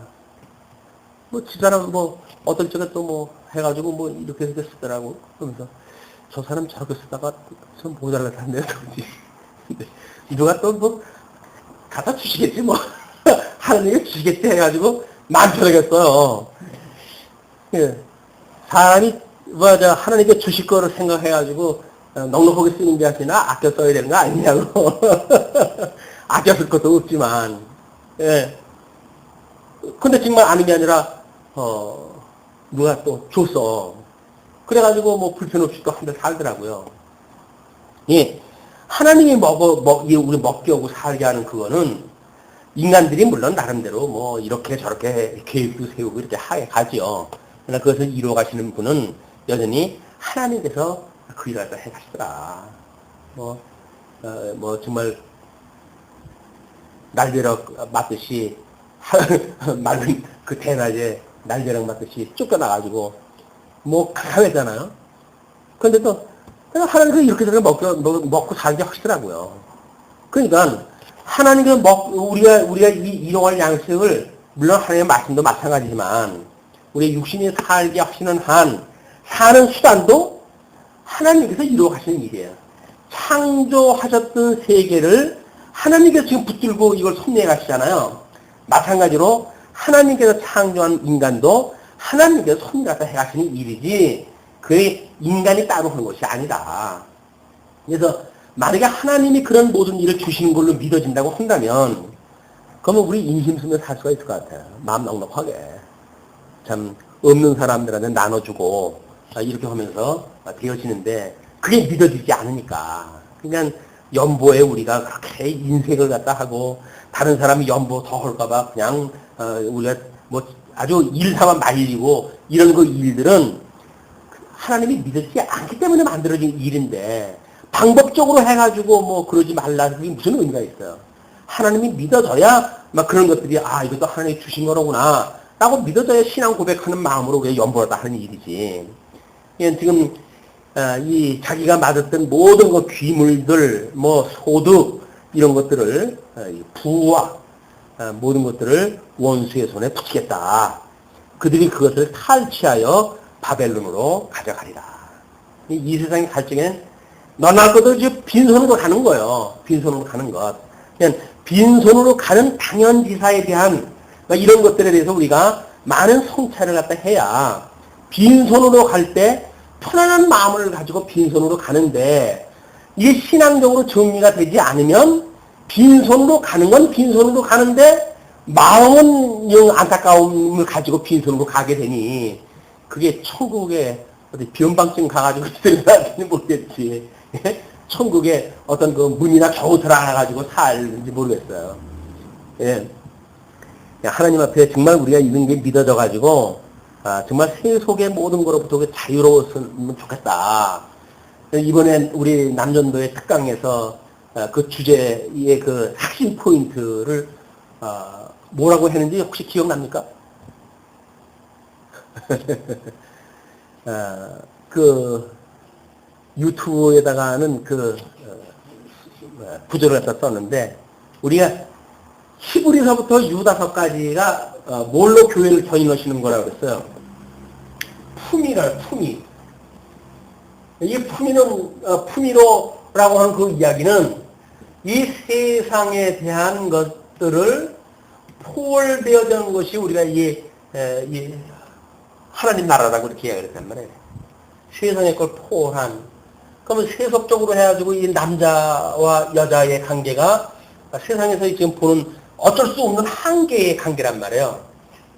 뭐 집사람 뭐 어떤 적에 또 뭐 해가지고 뭐 이렇게 쓰더라고. 그러면서 저 사람 저렇게 쓰다가 좀 모자라 샀네요. 근데 누가 또 뭐 갖다 주시겠지 뭐. 하나님이 주시겠지 해가지고 마음 편하겠어요. 예. 사람이 뭐저 하나님께 주실 거를 생각해가지고 넉넉하게 쓰는 게 아니라 아껴 써야 되는 거 아니냐고. 아껴 쓸 것도 없지만, 예. 근데 정말 아는 게 아니라 누가 또 줬어. 그래가지고 뭐 불편 없이 또 한 달 살더라고요. 예. 하나님이 우리 먹게 오고 살게 하는 그거는 인간들이 물론 나름대로 뭐 이렇게 저렇게 계획도 세우고 이렇게 가지요. 그러나 그것을 이루어 가시는 분은 여전히 하나님께서 그 일을 해 가시더라. 뭐 정말 날벼락 맞듯이 맑은 그 대낮에 날벼락 맞듯이 쫓겨나가지고 뭐 가했잖아요. 그런데 또 하나님께서 이렇게 저렇게 먹고 살게 하시더라고요. 그러니까 하나님께서 우리가 일용할 양식을 물론 하나님의 말씀도 마찬가지지만 우리의 육신이 살게 하시는 한 사는 수단도 하나님께서 이루어 가시는 일이에요. 창조하셨던 세계를 하나님께서 지금 붙들고 이걸 섭리해 가시잖아요. 마찬가지로 하나님께서 창조한 인간도 하나님께서 섭리해서 해 가시는 일이지 그의 인간이 따로 하는 것이 아니다. 그래서 만약에 하나님이 그런 모든 일을 주시는 걸로 믿어진다고 한다면 그러면 우리 인심스며 살 수가 있을 것 같아요. 마음 넉넉하게. 참 없는 사람들한테 나눠주고 이렇게 하면서 되어지는데 그게 믿어지지 않으니까. 그냥 연보에 우리가 그렇게 인색을 갖다 하고 다른 사람이 연보 더 할까봐 그냥 우리가 뭐 아주 일삼아 말리고 이런 그 일들은 하나님이 믿어지지 않기 때문에 만들어진 일인데 방법적으로 해가지고 뭐 그러지 말라 그게 무슨 의미가 있어요. 하나님이 믿어져야 막 그런 것들이 이것도 하나님이 주신 거로구나 라고 믿어져야 신앙 고백하는 마음으로 왜 연보하다 하는 일이지. 지금 이 자기가 맞았던 모든 그 귀물들 뭐 소득 이런 것들을 부와 모든 것들을 원수의 손에 붙이겠다. 그들이 그것을 탈취하여 바벨론으로 가져가리라. 이 세상의 갈증에는 너나 것도 이제 빈손으로 가는 거예요. 빈손으로 가는 것. 그냥 빈손으로 가는 당연지사에 대한 이런 것들에 대해서 우리가 많은 성찰을 갖다 해야 빈손으로 갈 때 편안한 마음을 가지고 빈손으로 가는데 이게 신앙적으로 정리가 되지 않으면 빈손으로 가는 건 빈손으로 가는데 마음은 영 안타까움을 가지고 빈손으로 가게 되니 그게 천국에 어디 변방증 가가지고 있을지 모르겠지. 천국에 어떤 그 문이나 겨우 들어가가지고 살는지 모르겠어요. 예. 하나님 앞에 정말 우리가 이런 게 믿어져가지고, 정말 세속의 모든 거로부터 자유로웠으면 좋겠다. 이번에 우리 남전도의 특강에서 그 주제의 그 핵심 포인트를, 뭐라고 했는지 혹시 기억납니까? 그 유튜브에다가는 그 구절을 갖다 썼는데 우리가 히브리서부터 유다서까지가 뭘로 교회를 견인하시는 거라고 그랬어요. 품위라 품위. 이 품위로라고 하는 그 이야기는 이 세상에 대한 것들을 포월되어지는 것이 우리가 이 하나님 나라라고 이렇게 이야기를 했단 말이에요. 세상의 걸 포함한, 그러면 세속적으로 해가지고 이 남자와 여자의 관계가 세상에서 지금 보는 어쩔 수 없는 한계의 관계란 말이에요.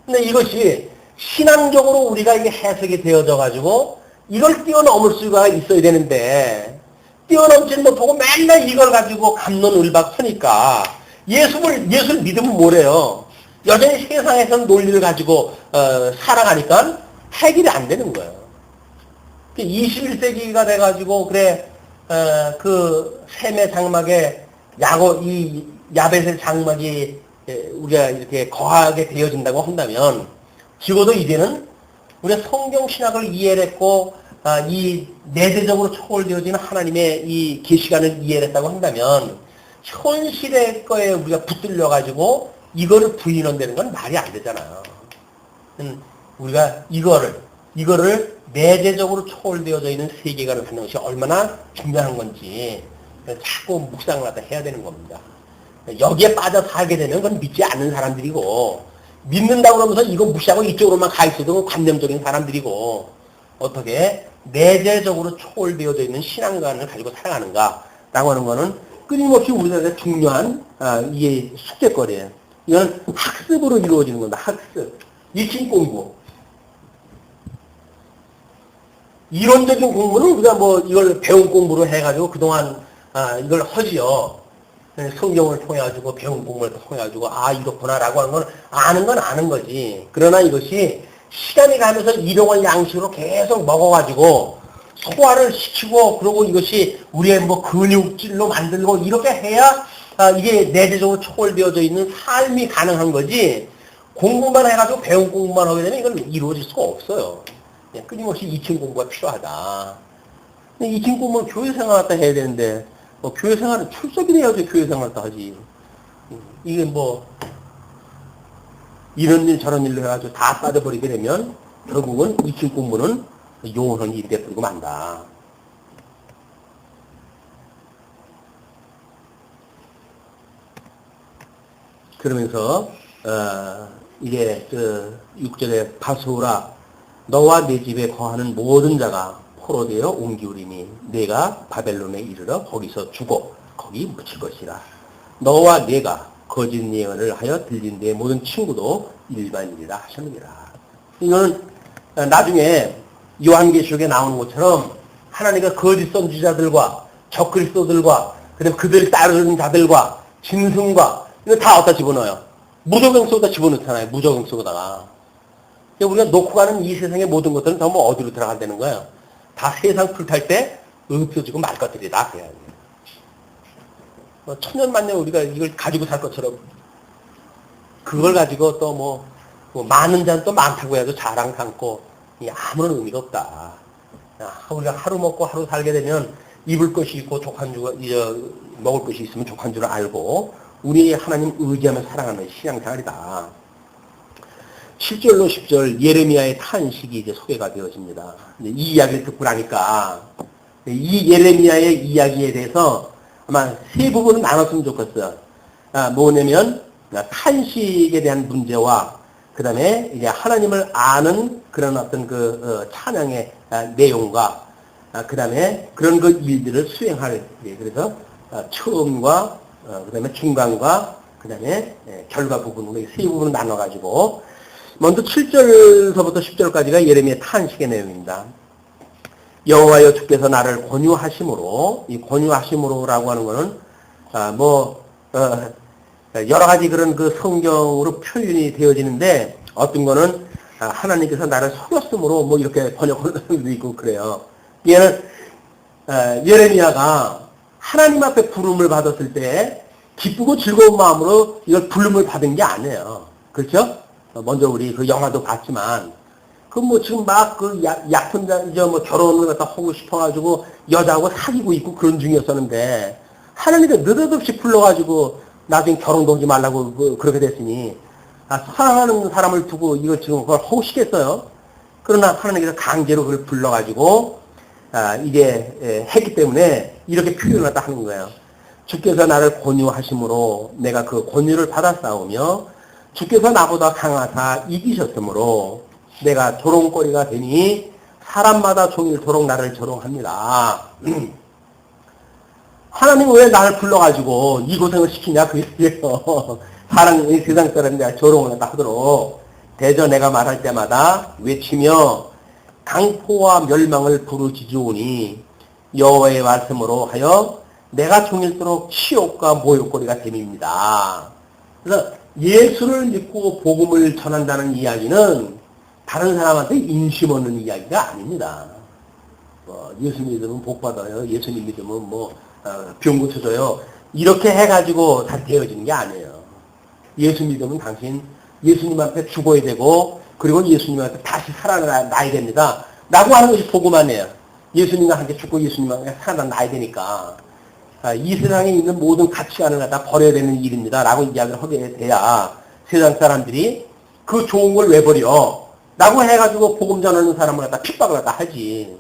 근데 이것이 신앙적으로 우리가 이게 해석이 되어져 가지고 이걸 뛰어넘을 수가 있어야 되는데 뛰어넘지는 못하고 맨날 이걸 가지고 갑론을박 하니까 예수를 믿으면 뭐래요? 여전히 세상에서는 논리를 가지고 살아가니까 해결이 안 되는 거예요. 21세기가 돼가지고 그래 그 셈의 장막에 이 야벳의 장막이 우리가 이렇게 거하게 되어진다고 한다면 적어도 이제는 우리가 성경 신학을 이해했고 이 내재적으로 초월되어지는 하나님의 이 계시관을 이해했다고 한다면 현실의 거에 우리가 붙들려 가지고 이거를 부인한다는 건 말이 안 되잖아요. 우리가 이거를 내재적으로 초월되어져 있는 세계관을 갖는 것이 얼마나 중요한 건지 자꾸 묵상을 하다 해야 되는 겁니다. 여기에 빠져 살게 되면 그건 믿지 않는 사람들이고, 믿는다고 그러면서 이거 무시하고 이쪽으로만 가 있어도 관념적인 사람들이고, 어떻게 내재적으로 초월되어져 있는 신앙관을 가지고 살아가는가라고 하는 거는 끊임없이 우리들한테 중요한 이게 숙제거리예요. 이건 학습으로 이루어지는 겁니다. 학습. 익힌 공부. 이론적인 공부는 우리가 뭐 이걸 배운 공부로 해가지고 그동안 이걸 하지요. 성경을 통해가지고 배운 공부를 통해가지고 이렇구나라고 하는 건 아는 거지. 그러나 이것이 시간이 가면서 일용할 양식으로 계속 먹어가지고 소화를 시키고 그러고 이것이 우리의 뭐 근육질로 만들고 이렇게 해야 이게 내재적으로 초월되어져 있는 삶이 가능한 거지. 공부만 해가지고 배운 공부만 하게 되면 이건 이루어질 수가 없어요. 끊임없이 2층 공부가 필요하다. 2층 공부는 교회 생활 때 해야 되는데 교회 생활은 출석이 돼야지 교회 생활 때 하지. 이게 뭐 이런 일 저런 일로 해가지고 다 빠져버리게 되면 결국은 2층 공부는 영원한 일이 돼버리고 만다. 그러면서 이게 6절에 바소라 너와 네 집에 거하는 모든 자가 포로되어 옮기우리니 내가 바벨론에 이르러 거기서 죽어 거기 묻힐 것이라. 너와 내가 거짓 예언을 하여 들린 내 모든 친구도 일반이라 하셨느니라. 이거는 나중에 요한계시록에 나오는 것처럼 하나님과 거짓 선지자들과 적그리스도들과 그다음에 그들을 따르는 자들과 짐승과 이거 다 어디다 집어넣어요? 무저갱 속에다 집어넣잖아요. 무저갱 속에다가. 우리가 놓고 가는 이 세상의 모든 것들은 전부 어디로 들어간다는 거예요? 다 세상 불탈 때 없어지고 말 것들이다. 그래야 돼요. 천년만년 우리가 이걸 가지고 살 것처럼 그걸 가지고 또 뭐 많은 자는 또 많다고 해도 자랑 삼고 아무런 의미가 없다. 우리가 하루 먹고 하루 살게 되면 입을 것이 있고 먹을 것이 있으면 족한 줄 알고 우리 하나님 의지하며 살아가는 신앙생활이다. 7절로 10절 예레미야의 탄식이 이제 소개가 되어집니다. 이 이야기를 듣고 나니까 이 예레미야의 이야기에 대해서 아마 세 부분을 나눴으면 좋겠어요. 뭐냐면 탄식에 대한 문제와 그 다음에 이제 하나님을 아는 그런 어떤 찬양의 내용과 그 다음에 그런 일들을 수행할 그래서 처음과 그 다음에 중간과 그 다음에 결과 부분으로 세 부분을 나눠가지고 먼저 7절서부터 10절까지가 예레미야 탄식의 내용입니다. 여호와여 주께서 나를 권유하심으로, 이 권유하심으로라고 하는 거는 여러 가지 그런 성경으로 표현이 되어지는데 어떤 거는 하나님께서 나를 속였으므로 뭐 이렇게 번역하는 사람도 있고 그래요. 얘는 예레미야가 하나님 앞에 부름을 받았을 때 기쁘고 즐거운 마음으로 이걸 부름을 받은 게 아니에요. 그렇죠? 먼저 우리 영화도 봤지만 지금 막 약혼 결혼을 갖다 하고 싶어가지고 여자하고 사귀고 있고 그런 중이었었는데 하나님께 느닷없이 불러가지고 나중에 결혼도 하지 말라고 그렇게 됐으니 사랑하는 사람을 두고 이걸 지금 그걸 하고 싶겠어요? 그러나 하나님께서 강제로 그걸 불러가지고 이게 했기 때문에 이렇게 표현을 갖다 하는 거예요. 주께서 나를 권유하심으로 내가 그 권유를 받았사오며 주께서 나보다 강하사 이기셨으므로 내가 조롱거리가 되니 사람마다 종일토록 나를 조롱합니다. 하나님 왜 나를 불러가지고 이 고생을 시키냐 그게요. 세상 사람들이 조롱을 하도록 대저 내가 말할 때마다 외치며 강포와 멸망을 부르짖으오니 여호와의 말씀으로 하여 내가 종일토록 치욕과 모욕거리가 됨입니다. 그래서 예수를 믿고 복음을 전한다는 이야기는 다른 사람한테 인심 얻는 이야기가 아닙니다. 예수 믿으면 복 받아요. 예수님 믿으면 병 고쳐줘요. 이렇게 해가지고 다 되어지는 게 아니에요. 예수 믿으면 당신 예수님 앞에 죽어야 되고 그리고 예수님 앞에 다시 살아나야 됩니다. 라고 하는 것이 복음 아니에요. 예수님과 함께 죽고 예수님과 함께 살아나야 되니까 이 세상에 있는 모든 가치관을 갖다 버려야 되는 일입니다. 라고 이야기를 하게 돼야 세상 사람들이 그 좋은 걸 왜 버려? 라고 해가지고 복음 전하는 사람을 갖다 핍박을 갖다 하지.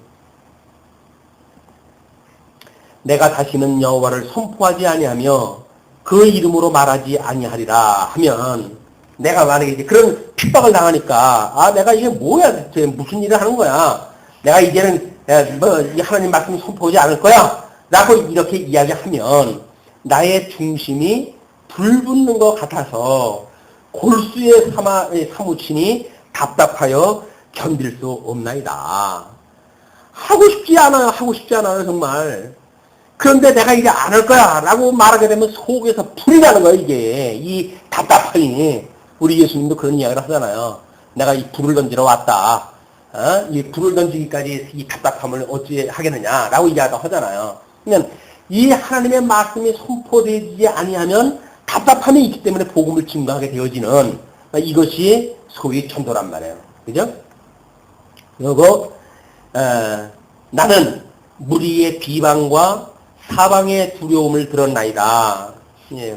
내가 다시는 여호와를 선포하지 아니하며 그 이름으로 말하지 아니하리라 하면 내가 만약에 이제 그런 핍박을 당하니까 내가 이게 뭐야 대체 무슨 일을 하는 거야? 내가 이제는 이 하나님 말씀 선포하지 않을 거야? 라고 이렇게 이야기하면 나의 중심이 불붙는 것 같아서 골수에 사무치니 답답하여 견딜 수 없나이다. 하고 싶지 않아요 정말. 그런데 내가 이제 안 할 거야 라고 말하게 되면 속에서 불이 나는 거야 이게. 이 답답하니. 우리 예수님도 그런 이야기를 하잖아요. 내가 이 불을 던지러 왔다. 이 불을 던지기까지 이 답답함을 어찌 하겠느냐 라고 이야기를 하잖아요. 그러니까 이 하나님의 말씀이 선포되지 아니하면 답답함이 있기 때문에 복음을 증거하게 되어지는 이것이 소위 천도란 말이에요. 그죠? 그리고 나는 무리의 비방과 사방의 두려움을 들었나이다.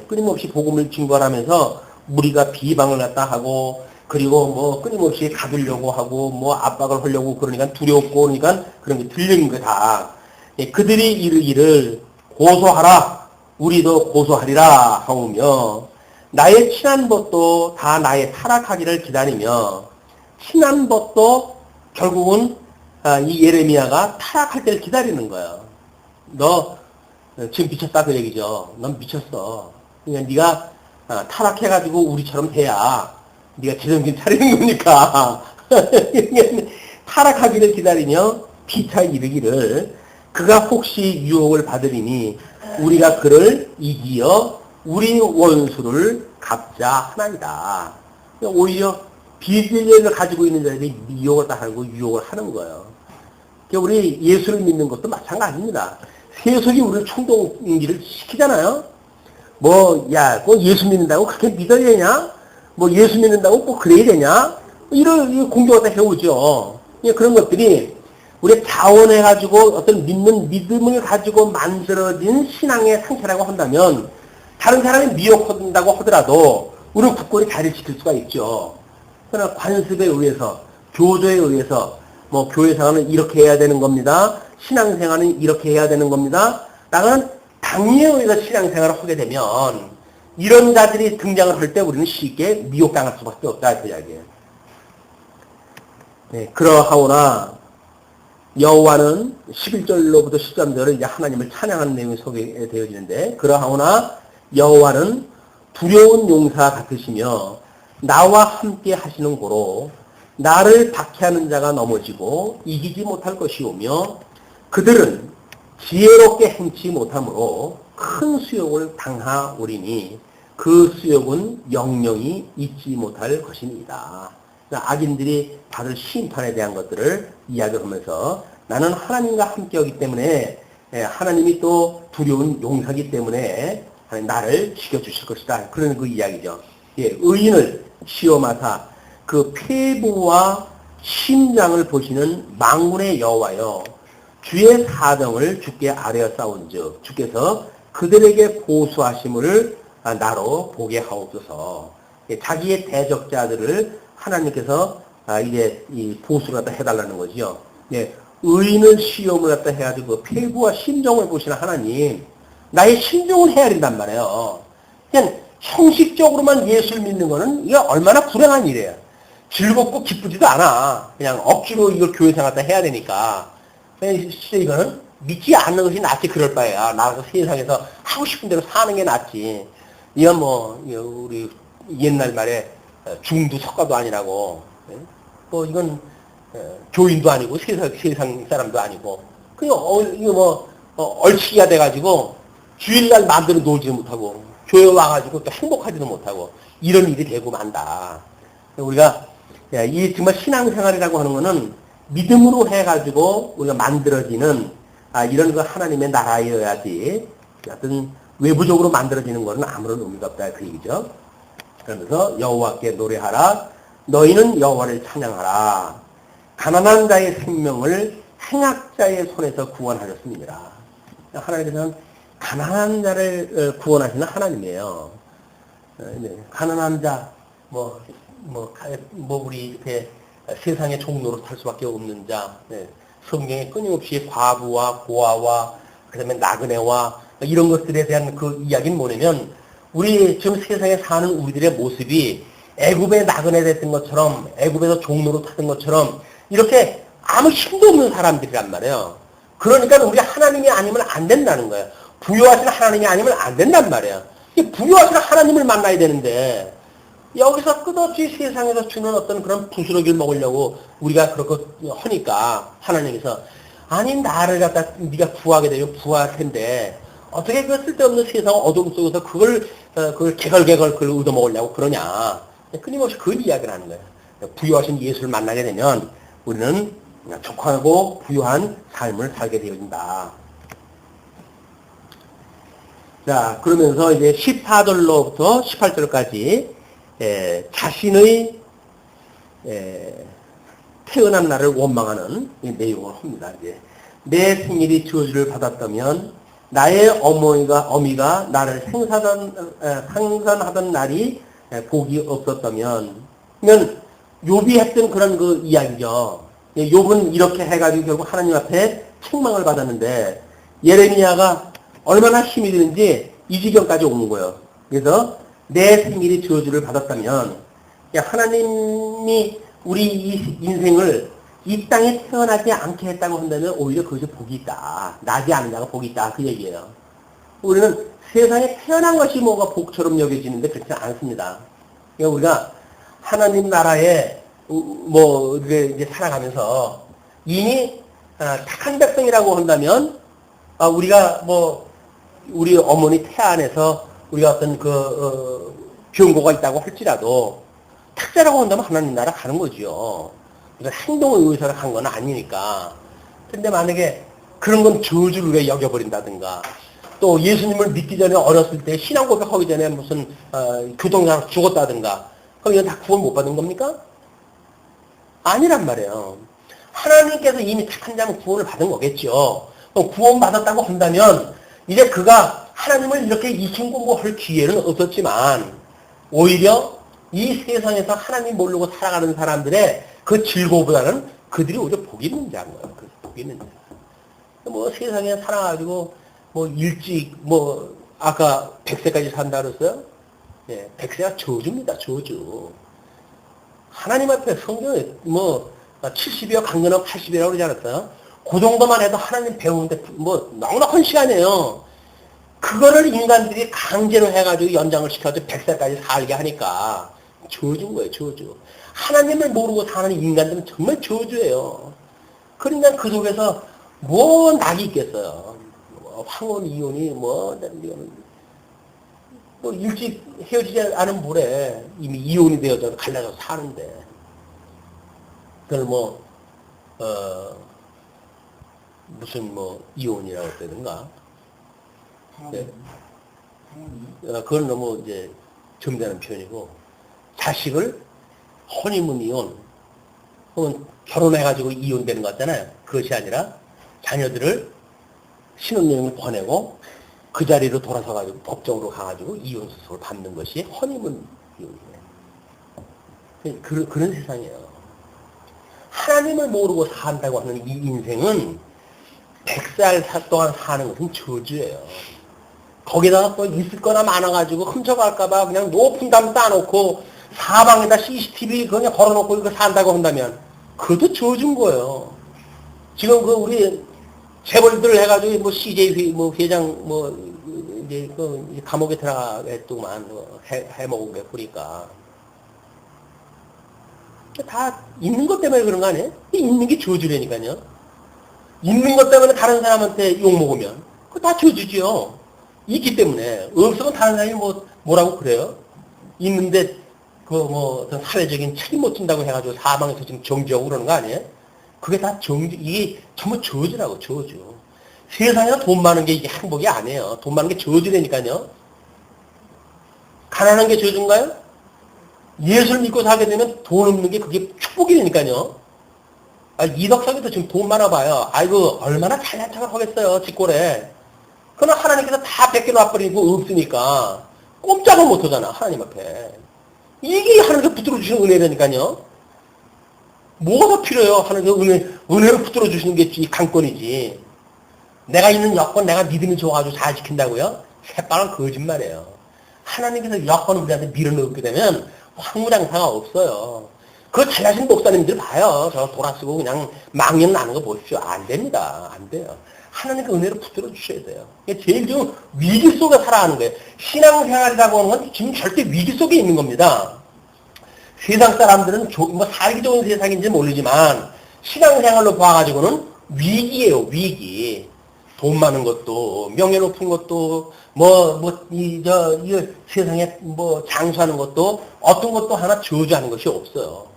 끊임없이 복음을 증거하면서 무리가 비방을 갖다 하고 그리고 끊임없이 가두려고 하고 압박을 하려고 그러니까 두렵고 그러니까 그런 게 들리는 거다. 그들이 이르기를 고소하라 우리도 고소하리라 하오며 나의 친한 벗도 다 나의 타락하기를 기다리며 친한 벗도 결국은 이 예레미야가 타락할 때를 기다리는 거예요. 너 지금 미쳤다 그 얘기죠. 넌 미쳤어. 그러니까 네가 타락해가지고 우리처럼 돼야 네가 제정신 차리는 거니까. 타락하기를 기다리며 피차 이르기를 그가 혹시 유혹을 받으리니 우리가 그를 이기어 우리 원수를 갚자 하나이다. 그러니까 오히려 비밀을 가지고 있는 자들이 미혹을 하고 유혹을 하는 거예요. 그러니까 우리 예수를 믿는 것도 마찬가지입니다. 세속이 우리를 충동기를 시키잖아요. 꼭 예수 믿는다고 그렇게 믿어야 되냐? 예수 믿는다고 꼭 그래야 되냐? 이런 공격을 다 해오죠. 그런 것들이 우리 자원해가지고 어떤 믿음을 가지고 만들어진 신앙의 상태라고 한다면 다른 사람이 미혹한다고 하더라도 우리는 굳건히 자리를 지킬 수가 있죠. 그러나 관습에 의해서, 교조에 의해서 교회생활은 이렇게 해야 되는 겁니다. 신앙생활은 이렇게 해야 되는 겁니다. 라는 당위에 의해서 신앙생활을 하게 되면 이런 자들이 등장을 할 때 우리는 쉽게 미혹당할 수밖에 없다 그 이야기예요. 그러하오나 여호와는 11절로부터 13절은 이제 하나님을 찬양하는 내용이 소개되어지는데 그러하오나 여호와는 두려운 용사 같으시며 나와 함께 하시는 고로 나를 박해하는 자가 넘어지고 이기지 못할 것이오며 그들은 지혜롭게 행치 못하므로 큰 수욕을 당하오리니 그 수욕은 영영이 잊지 못할 것입니다. 악인들이 받을 심판에 대한 것들을 이야기하면서 나는 하나님과 함께하기 때문에 하나님이 또 두려운 용사기 때문에 나를 지켜주실 것이다. 그런 그 이야기죠. 의인을 시험하사 그 폐부와 심장을 보시는 만군의 여호와여 주의 사정을 주께 아뢰어 싸운즉 주께서 그들에게 보수하심을 나로 보게 하옵소서. 자기의 대적자들을 하나님께서 이제 이 보수를 갖다 해달라는 거지요. 의인을 시험을 갖다 해가지고 폐부와 심정을 보시는 하나님, 나의 심정을 해야 된단 말이에요. 그냥 형식적으로만 예수를 믿는 거는 이게 얼마나 불행한 일이에요. 즐겁고 기쁘지도 않아. 그냥 억지로 이걸 교회 생활 때 해야 되니까. 진짜 이거는 믿지 않는 것이 낫지 그럴 바에야. 나가서 세상에서 하고 싶은 대로 사는 게 낫지. 이건 뭐 우리 옛날 말에 중도 석가도 아니라고. 뭐 이건 교인도 아니고 세상 사람도 아니고 그냥 이거 뭐 얼치기가 돼가지고 주일날 마음대로 놀지도 못하고 교회 와가지고 또 행복하지도 못하고 이런 일이 되고 만다. 우리가 이 정말 신앙생활이라고 하는 거는 믿음으로 해가지고 우리가 만들어지는 이런 거 하나님의 나라여야지 어떤 외부적으로 만들어지는 거는 아무런 의미가 없다 그 얘기죠. 그러면서 여호와께 노래하라. 너희는 여호와를 찬양하라. 가난한 자의 생명을 행악자의 손에서 구원하셨습니다. 하나님께서는 가난한 자를 구원하시는 하나님이에요. 가난한 자, 우리 이렇게 세상의 종로로 탈 수밖에 없는 자, 성경에 끊임없이 과부와 고아와 그다음에 나그네와 이런 것들에 대한 그 이야기는 뭐냐면 우리 지금 세상에 사는 우리들의 모습이 애굽에 나그네 됐던 것처럼 애굽에서 종로로 타던 것처럼 이렇게 아무 힘도 없는 사람들이란 말이에요. 그러니까 우리 하나님이 아니면 안 된다는 거예요. 부여하시는 하나님이 아니면 안 된단 말이에요. 부여하시는 하나님을 만나야 되는데 여기서 끝없이 세상에서 주는 어떤 그런 부스러기를 먹으려고 우리가 그렇게 하니까 하나님께서 아니 나를 갖다 네가 구하게 되면 구할 텐데 어떻게 그 쓸데없는 세상 어둠 속에서 그걸 개걸개걸 그걸 얻어먹으려고 그러냐. 끊임없이 그 이야기를 하는 거예요. 부여하신 예수를 만나게 되면 우리는 족하고 부유한 삶을 살게 되어진다. 자, 그러면서 이제 14절로부터 18절까지 자신의 태어난 날을 원망하는 이 내용을 합니다. 이제 내 생일이 저주를 받았다면 나의 어미가 나를 생산하던 날이 복이 없었다면, 그러면 욥이 했던 그런 그 이야기죠. 욥은 이렇게 해가지고 결국 하나님 앞에 책망을 받았는데 예레미야가 얼마나 힘이 드는지 이 지경까지 오는 거예요. 그래서 내 생일이 저주를 받았다면 하나님이 우리 이 인생을 이 땅에 태어나지 않게 했다고 한다면 오히려 그것이 복이 있다. 나지 않은 자가 복이 있다. 그 얘기예요. 우리는 세상에 태어난 것이 뭐가 복처럼 여겨지는데 그렇지 않습니다. 그러니까 우리가 하나님 나라에 이제 살아가면서 이미 착한 백성이라고 한다면 우리가 우리 어머니 태 안에서 우리가 어떤 병고가 있다고 할지라도 탁자라고 한다면 하나님 나라 가는 거죠. 이건 행동을 의해서 간 건 아니니까. 근데 만약에 그런 건 저주를 왜 여겨버린다든가 또 예수님을 믿기 전에 어렸을 때 신앙 고백하기 전에 무슨 교통사고로 죽었다든가 그럼 이건 다 구원 못 받은 겁니까? 아니란 말이에요. 하나님께서 이미 착한 자는 구원을 받은 거겠죠. 구원 받았다고 한다면 이제 그가 하나님을 이렇게 이심 공부할 기회는 없었지만 오히려 이 세상에서 하나님 모르고 살아가는 사람들의 그 즐거움보다는 그들이 오히려 복이 있는 자인 거예요. 복이 있는 자. 세상에 살아가지고 일찍 아까 100세까지 산다 그랬어요? 예, 100세가 저주입니다. 저주. 하나님 앞에 성경에 70이요 강건하고 80이라고 그러지 않았어요? 그 정도만 해도 하나님 배우는데 너무나 큰 시간이에요. 그거를 인간들이 강제로 해가지고 연장을 시켜서 100세까지 살게 하니까 저주인 거예요. 저주. 하나님을 모르고 사는 인간들은 정말 저주예요. 그러니까 그 속에서 낙이 있겠어요. 황혼 이혼이 일찍 헤어지지 않은 물에 이미 이혼이 되어서 갈라져서 사는데 그걸 무슨 이혼이라고 했다든가. 네. 그건 너무 이제 점잖은 표현이고 자식을 혼인문 이혼 혹은 결혼해가지고 이혼되는 거 같잖아요. 그것이 아니라 자녀들을 신혼여행을 보내고 그 자리로 돌아서가지고 법정으로 가가지고 이혼 수속을 받는 것이 혼인문 이혼이에요. 그런 세상이에요. 하나님을 모르고 산다고 하는 이 인생은 100살 동안 사는 것은 저주예요. 거기다가 있을 거나 많아가지고 훔쳐갈까봐 그냥 높은 담 따놓고 사방에다 CCTV 그냥 걸어놓고 이거 산다고 한다면 그것도 저준 거예요. 지금 그 우리 재벌들 해가지고 뭐 CJ 회장 이제 그 감옥에 들어가겠더만 해먹은 게 보니까 다 있는 것 때문에 그런 거 아니에요? 있는 게 저주라니까요. 있는 것 때문에 다른 사람한테 욕먹으면 그거 다 저주지요. 있기 때문에. 없으면 다른 사람이 뭐라고 그래요? 있는데 어떤 사회적인 책임 못 진다고 해가지고 사방에서 지금 정지하고 그러는 거 아니에요? 그게 다 이게 전부 저주라고, 저주. 세상에 돈 많은 게 이게 행복이 아니에요. 돈 많은 게 저주라니까요. 가난한 게 저주인가요? 예수를 믿고 살게 되면 돈 없는 게 그게 축복이라니까요. 이덕석이도 지금 돈 많아봐요. 아이고, 얼마나 잘난 척을 하겠어요, 직골에. 그러나 하나님께서 다 뺏겨놔버리고 없으니까 꼼짝을 못 하잖아, 하나님 앞에. 이게 하나님께서 붙들어 주시는 은혜라니까요. 뭐가 더 필요해요? 하나님께서 은혜로 붙들어 주시는 게 이 강권이지. 내가 있는 여건, 내가 믿음이 좋아가지고 잘 지킨다고요? 새빨간 거짓말이에요. 하나님께서 여건을 우리한테 밀어넣게 되면 황무장사가 없어요. 그거 잘하신 목사님들 봐요. 저 돌아쓰고 그냥 망령 나는 거 보십시오. 안 됩니다. 안 돼요. 하나님께 은혜로 붙들어 주셔야 돼요. 이게 제일 좀 위기 속에 살아가는 거예요. 신앙생활이라고 하는 건 지금 절대 위기 속에 있는 겁니다. 세상 사람들은 살기 좋은 세상인지 모르지만 신앙생활로 봐가지고는 위기예요. 위기. 돈 많은 것도, 명예 높은 것도, 이 세상에 장수하는 것도, 어떤 것도 하나 저주하는 것이 없어요.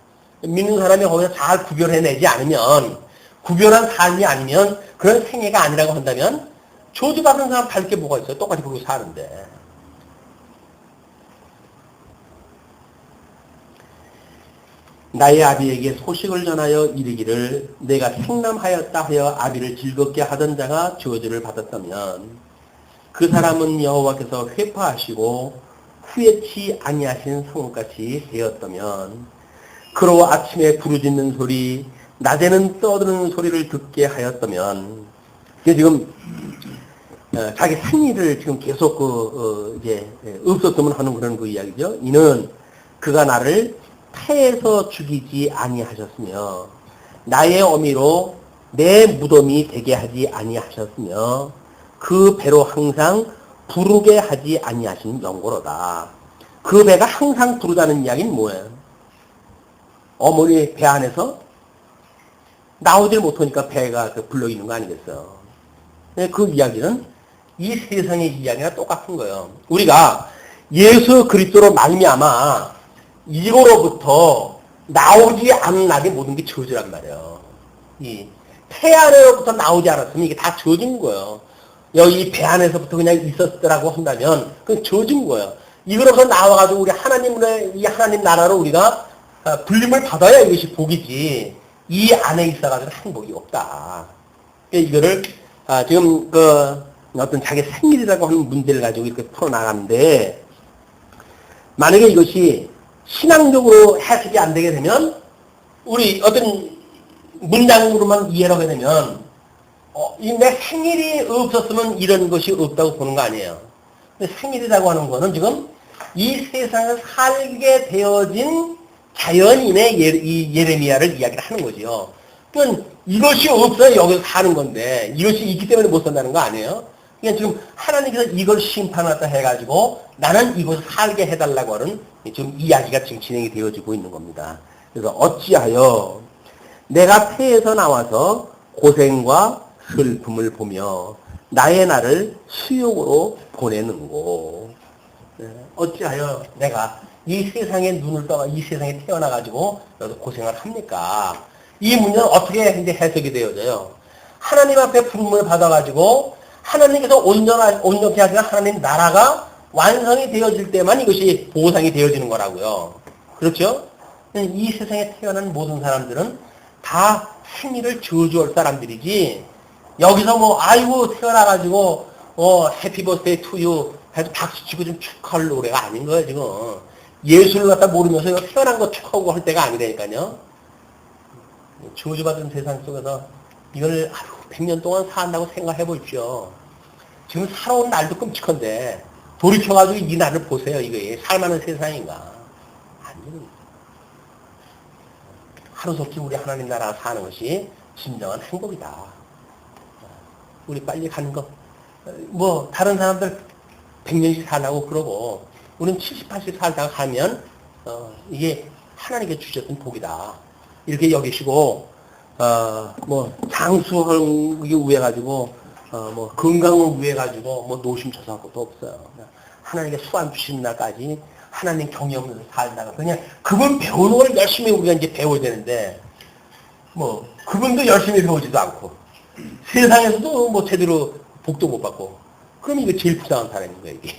믿는 사람이 거기서 잘 구별해내지 않으면, 구별한 삶이 아니면, 그런 생애가 아니라고 한다면, 저주받은 사람 다를 게 뭐가 있어요? 똑같이 그러고 사는데. 나의 아비에게 소식을 전하여 이르기를 내가 생남하였다 하여 아비를 즐겁게 하던 자가 저주를 받았다면 그 사람은 여호와께서 회파하시고 후회치 아니하신 성읍같이 되었다면 그로 아침에 부르짖는 소리 낮에는 떠드는 소리를 듣게 하였다면 이게 지금 자기 생일을 지금 계속 이제 없었으면 하는 그런 그 이야기죠. 이는 그가 나를 태에서 죽이지 아니하셨으며 나의 어미로 내 무덤이 되게 하지 아니하셨으며 그 배로 항상 부르게 하지 아니하신 영고로다. 그 배가 항상 부르다는 이야기는 뭐예요? 어머니 배 안에서 나오질 못하니까 배가 불러 있는 거 아니겠어요? 그 이야기는 이 세상의 이야기가 똑같은 거예요. 우리가 예수 그리스도로 말미암아 이거로부터 나오지 않은 날이 모든 게 저주란 말이에요. 이 태 안에로부터 나오지 않았으면 이게 다 저주인 거예요. 여기 배 안에서부터 그냥 있었더라고 한다면 그건 저주인 거예요. 이거로부터 나와가지고 우리 이 하나님 나라로 우리가 불림을 받아야 이것이 복이지. 이 안에 있어가지고 행복이 없다. 이거를 지금 어떤 자기 생일이라고 하는 문제를 가지고 이렇게 풀어나가는데 만약에 이것이 신앙적으로 해석이 안 되게 되면 우리 어떤 문장으로만 이해를 하게 되면 내 생일이 없었으면 이런 것이 없다고 보는 거 아니에요. 근데 생일이라고 하는 거는 지금 이 세상에 살게 되어진 자연인의 이 예레미야를 이야기를 하는 거죠. 그러니까 이것이 없어야 여기서 사는 건데 이것이 있기 때문에 못 산다는 거 아니에요. 그러니까 지금 하나님께서 이걸 심판하다 해가지고 나는 이것을 살게 해달라고 하는 지금 이야기가 지금 진행이 되어지고 있는 겁니다. 그래서 어찌하여 내가 태에서 나와서 고생과 슬픔을 보며 나의 날을 수욕으로 보내는고. 어찌하여 내가 이 세상에 눈을 떠가 이 세상에 태어나가지고 고생을 합니까? 이 문제는 어떻게 이제 해석이 되어져요? 하나님 앞에 부름을 받아가지고 하나님께서 온전케 하시는 하나님 나라가 완성이 되어질 때만 이것이 보상이 되어지는 거라고요. 그렇죠? 이 세상에 태어난 모든 사람들은 다 생일을 저주할 사람들이지 여기서 아이고 태어나가지고 해피 버스데이 투유 해서 박수치고 좀 축하할 노래가 아닌 거예요 지금. 예수를 갖다 모르면서 태어난 거 축하하고 할 때가 아니라니까요. 저주받은 세상 속에서 이걸 100년 동안 산다고 생각해 보십시오. 지금 살아온 날도 끔찍한데 돌이켜가지고 이 날을 보세요. 이게 살만한 세상인가? 하루속히 우리 하나님 나라 사는 것이 진정한 행복이다. 우리 빨리 가는 거. 뭐 다른 사람들 100년씩 살라고 그러고 우리는 70, 80 살다가 가면 이게 하나님께 주셨던 복이다. 이렇게 여기시고 뭐 장수하기 위해 가지고 뭐 건강을 위해 가지고 뭐 노심초사할 것도 없어요. 하나님께 수완 주시는 날까지 하나님 경영을 살다가 그냥 그분 배우는 걸 열심히 우리가 이제 배워야 되는데 뭐 그분도 열심히 배우지도 않고 세상에서도 뭐 제대로 복도 못 받고 그럼 이거 제일 불쌍한 사람인 거예요 이게.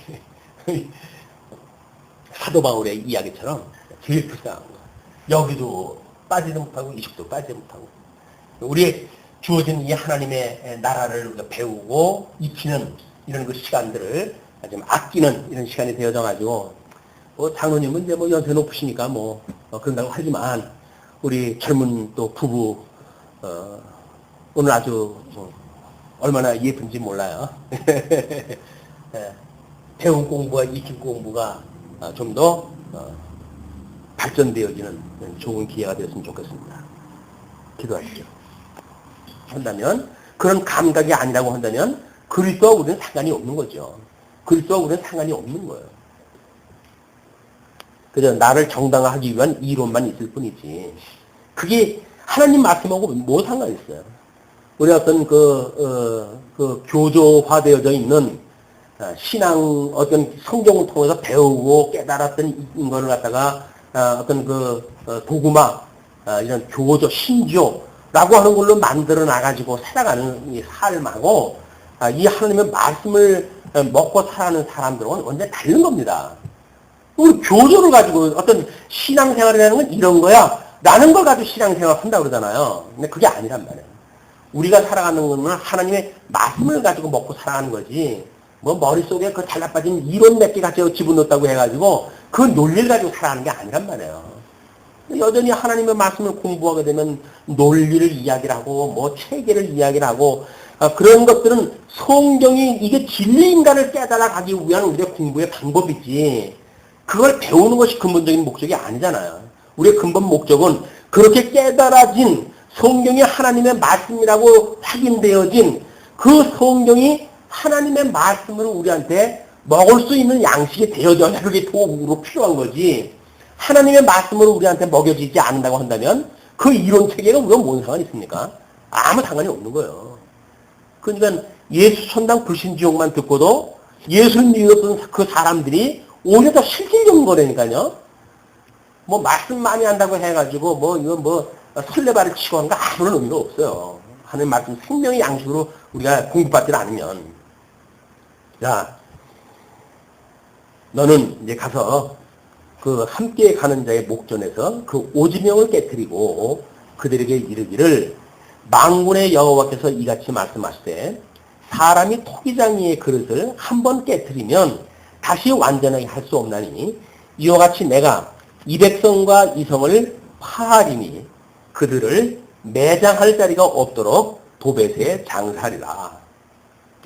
사도 바울의 이야기처럼 제일 불쌍한 거. 여기도 빠지도 못하고 이식도 빠지도 못하고 우리 주어진 이 하나님의 나라를 우리가 배우고 익히는 이런 그 시간들을 좀 아끼는 이런 시간이 되어져가지고 뭐 장로님은 이제 뭐 연세 높으시니까 뭐 그런다고 하지만 우리 젊은 또 부부 오늘 아주 얼마나 예쁜지 몰라요. 배운 공부와 익힌 공부가 좀 더 발전되어지는 좋은 기회가 되었으면 좋겠습니다. 기도하시죠. 한다면 그런 감각이 아니라고 한다면 그리스도와 우리는 상관이 없는 거죠. 그리스도와 우리는 상관이 없는 거예요. 그저 나를 정당화하기 위한 이론만 있을 뿐이지. 그게 하나님 말씀하고 뭐 상관이 있어요. 우리 어떤 그 교조화되어져 있는 신앙 어떤 성경을 통해서 배우고 깨달았던 거를 갖다가 어떤 도구마 이런 교조 신조라고 하는 걸로 만들어 나가지고 살아가는 이 삶하고 이 하나님의 말씀을 먹고 살아가는 사람들은 완전히 다른 겁니다. 우리 교조를 가지고 어떤 신앙생활이라는 건 이런 거야 라는 걸 가지고 신앙생활을 한다고 그러잖아요. 근데 그게 아니란 말이에요. 우리가 살아가는 건 하나님의 말씀을 가지고 먹고 살아가는 거지 뭐 머릿속에 그 잘라빠진 이론 몇 개 가지고 집어넣었다고 해가지고 그 논리를 가지고 살아가는 게 아니란 말이에요. 여전히 하나님의 말씀을 공부하게 되면 논리를 이야기를 하고 뭐 체계를 이야기를 하고 그런 것들은 성경이 이게 진리인가를 깨달아가기 위한 우리의 공부의 방법이지 그걸 배우는 것이 근본적인 목적이 아니잖아요. 우리의 근본 목적은 그렇게 깨달아진 성경이 하나님의 말씀이라고 확인되어진 그 성경이 하나님의 말씀으로 우리한테 먹을 수 있는 양식이 되어져야 그게 도구로 필요한 거지 하나님의 말씀으로 우리한테 먹여지지 않는다고 한다면 그 이론 체계가 우리가 뭔 상관이 있습니까? 아무 상관이 없는 거예요. 그러니까 예수 천당 불신지옥만 듣고도 예수를 믿었던 그 사람들이 오히려 더 실질적인 거라니까요. 뭐 말씀 많이 한다고 해가지고 뭐 이거 뭐 설레발을 치고 하는 거 아무런 의미가 없어요. 하나님 말씀 생명의 양식으로 우리가 공부받지 않으면 자 너는 이제 가서 그 함께 가는 자의 목전에서 그 오지명을 깨뜨리고 그들에게 이르기를 만군의 여호와께서 이같이 말씀하시되 사람이 토기장이의 그릇을 한번 깨뜨리면 다시 완전하게 할 수 없나니 이와 같이 내가 이 백성과 이 성을 파하리니 그들을 매장할 자리가 없도록 도벳에 장사하리라.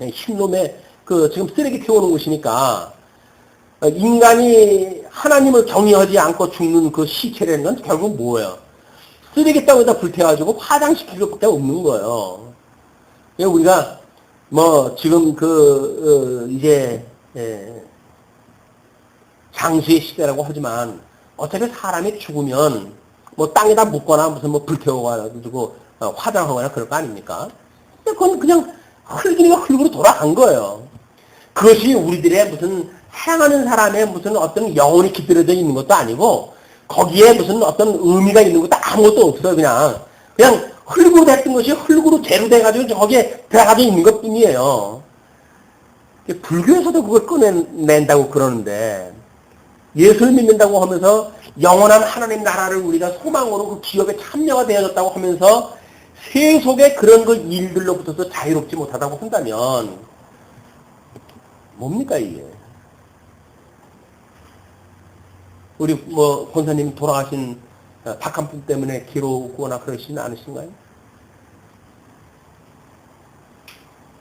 흰놈의 지금 쓰레기 태우는 곳이니까 인간이 하나님을 경외하지 않고 죽는 그 시체라는 건 결국 뭐예요? 쓰레기 땅에다 불태워가지고 화장시킬 것밖에 없는 거예요. 우리가 뭐 지금 이제 장수의 시대라고 하지만 어차피 사람이 죽으면 뭐 땅에다 묻거나 무슨 뭐 불태워가지고 화장하거나 그럴 거 아닙니까? 근데 그건 그냥 흙이니까 흙으로 돌아간 거예요. 그것이 우리들의 무슨 행하는 사람의 무슨 어떤 영혼이 깃들어져 있는 것도 아니고 거기에 무슨 어떤 의미가 있는 것도 아무것도 없어요. 그냥 흙으로 됐던 것이 흙으로 재로 돼가지고 거기에 들어가져 있는 것 뿐이에요. 불교에서도 그걸 꺼낸다고 그러는데 예수를 믿는다고 하면서 영원한 하나님 나라를 우리가 소망으로 그 기업에 참여가 되어졌다고 하면서 세속의 그런 그 일들로부터도 자유롭지 못하다고 한다면 뭡니까 이게? 우리 뭐 권사님 돌아가신 박한풍 때문에 괴로우거나 그러시진 않으신가요?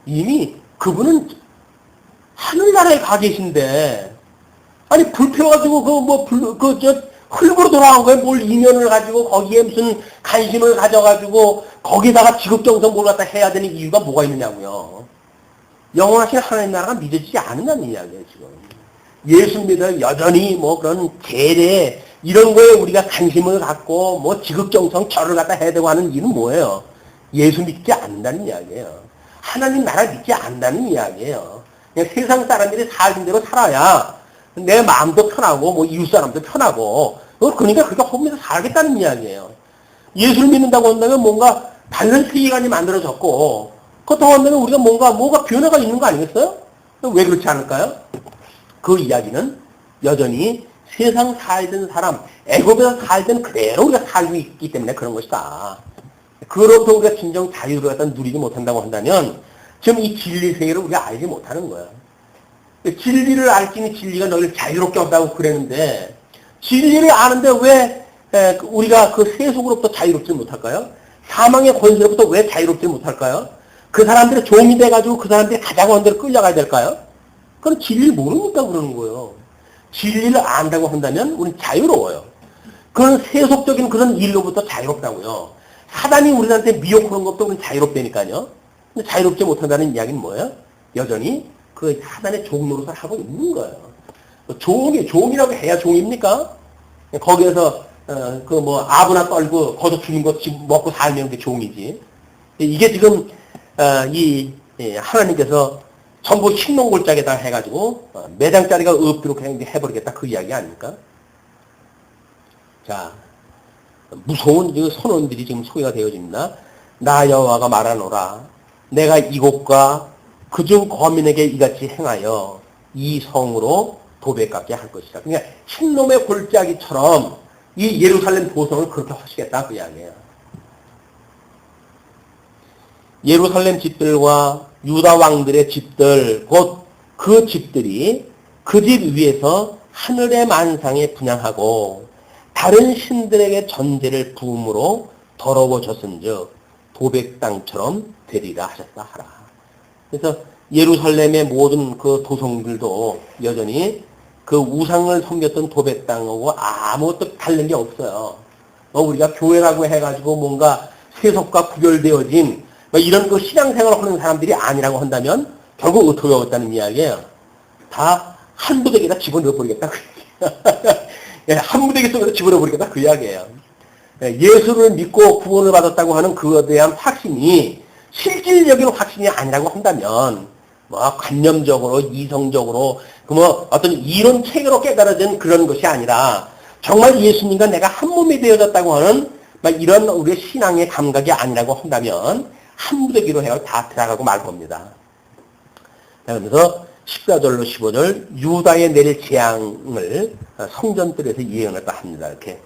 이미 그분은 하늘나라에 가 계신데 아니 불 펴가지고 흙으로 돌아간 거에 뭘 인연을 가지고 거기에 무슨 관심을 가져가지고 거기다가 지극정성 뭘 갖다 해야 되는 이유가 뭐가 있느냐고요. 영원하신 하나님 나라가 믿어지지 않는다는 이야기예요, 지금. 예수 믿어 여전히 뭐 그런 제례 이런 거에 우리가 관심을 갖고 뭐 지극정성 절을 갖다 해야 되고 하는 이유는 뭐예요? 예수 믿지 않는다는 이야기예요. 하나님 나라 믿지 않는다는 이야기예요. 그냥 세상 사람들이 살던 대로 살아야 내 마음도 편하고 뭐 이웃 사람도 편하고 그러니까 그렇게 허무해서 살겠다는 이야기예요. 예수를 믿는다고 한다면 뭔가 다른 세계관이 만들어졌고 그렇다고 한다면 우리가 뭐가 변화가 있는 거 아니겠어요? 왜 그렇지 않을까요? 그 이야기는 여전히 세상 살던 사람, 애굽에서 살던 그대로 우리가 살고 있기 때문에 그런 것이다. 그로부터 우리가 진정 자유를 갖다 누리지 못한다고 한다면 지금 이 진리 세계를 우리가 알지 못하는 거야. 진리를 알지니 진리가 너희를 자유롭게 한다고 그랬는데 진리를 아는데 왜 우리가 그 세속으로부터 자유롭지 못할까요? 사망의 권세로부터 왜 자유롭지 못할까요? 그 사람들의 종이 돼가지고 그 사람들이 가자고 하는 대로 끌려가야 될까요? 그건 진리를 모르니까 그러는 거예요. 진리를 안다고 한다면 우리는 자유로워요. 그런 세속적인 그런 일로부터 자유롭다고요. 사단이 우리한테 미혹하는 것도 우리는 자유롭다니까요. 근데 자유롭지 못한다는 이야기는 뭐예요? 여전히 그 사단의 종 노릇을 하고 있는 거예요. 종이라고 해야 종입니까? 거기에서 그 뭐 아부나 떨고 거저 죽인 거 먹고 살면 그게 종이지. 이게 지금 하나님께서 전부 흰농골짜기에다 해가지고 매장짜리가 없도록 해버리겠다 그 이야기 아닙니까? 자, 무서운 선언들이 지금 소개가 되어집니다. 나 여호와가 말하노라. 내가 이곳과 그중 거민에게 이같이 행하여 이 성으로 도배깎게 할 것이다. 그러니까 흰놈의 골짜기처럼 이 예루살렘 도성을 그렇게 하시겠다 그 이야기예요. 예루살렘 집들과 유다 왕들의 집들, 곧 그 집들이 그 집 위에서 하늘의 만상에 분양하고 다른 신들에게 전제를 부음으로 더러워졌은즉 도백 땅처럼 되리라 하셨다 하라. 그래서 예루살렘의 모든 그 도성들도 여전히 그 우상을 섬겼던 도백 땅하고 아무것도 다른 게 없어요. 우리가 교회라고 해가지고 뭔가 세속과 구별되어진 이런 그 신앙생활을 하는 사람들이 아니라고 한다면 결국 어떻게 하겠다는 이야기예요. 다 한 무더기에다 집어넣어버리겠다. 한 무더기 속에서 집어넣어버리겠다 그 이야기예요. 예수를 믿고 구원을 받았다고 하는 그에 대한 확신이 실질적인 확신이 아니라고 한다면 뭐 관념적으로 이성적으로 뭐 어떤 이론 체계로 깨달아진 그런 것이 아니라 정말 예수님과 내가 한 몸이 되어졌다고 하는 이런 우리의 신앙의 감각이 아니라고 한다면 한 무더기로 해야 다 들어가고 말 겁니다. 그러면서 14절로 15절 유다에 내릴 재앙을 성전들에서 예언했다 합니다. 이렇게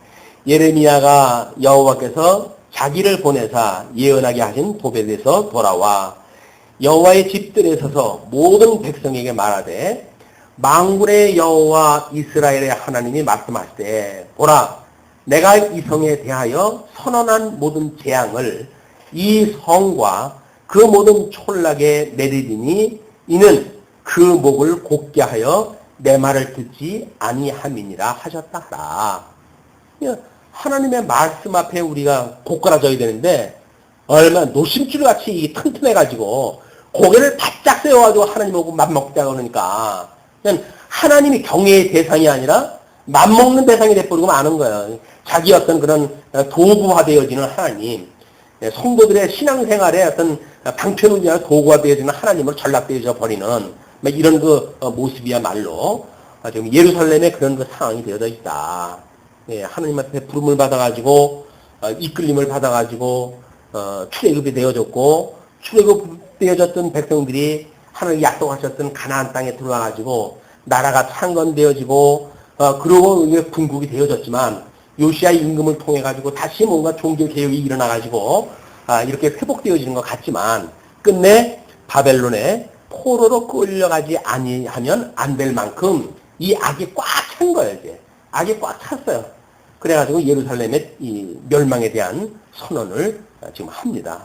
예레미야가 여호와께서 자기를 보내사 예언하게 하신 도벳에서 돌아와 여호와의 집들에 서서 모든 백성에게 말하되 만군의 여호와 이스라엘의 하나님이 말씀하시되 보라 내가 이 성에 대하여 선언한 모든 재앙을 이 성과 그 모든 촌락에 내리리니 이는 그 목을 곧게 하여 내 말을 듣지 아니함이니라 하셨다 하라. 하나님의 말씀 앞에 우리가 곧가라져야 되는데 얼마나 노심줄같이 튼튼해가지고 고개를 바짝 세워가지고 하나님하고 맘먹자고 그러니까 그냥 하나님이 경외의 대상이 아니라 맘먹는 대상이 돼버리고 마는 거예요. 자기 어떤 그런 도구화되어지는 하나님, 성도들의 신앙생활에 어떤 방편운이 아니라 도구화되어지는 하나님을 전락되어져 버리는 이런 그 모습이야말로 지금 예루살렘에 그런 그 상황이 되어져 있다. 하나님 앞에 부름을 받아가지고 이끌림을 받아가지고 출애굽이 되어졌고 출애굽되어졌던 백성들이 하나님 약속하셨던 가나안 땅에 들어와가지고 나라가 창건되어지고 그러고 분국이 되어졌지만 요시야 임금을 통해 가지고 다시 뭔가 종교 개혁이 일어나가지고 이렇게 회복되어지는 것 같지만 끝내 바벨론에 포로로 끌려가지 아니하면 안 될 만큼 이 악이 꽉 찬 거예요. 이제 악이 꽉 찼어요. 그래가지고 예루살렘의 이 멸망에 대한 선언을 지금 합니다.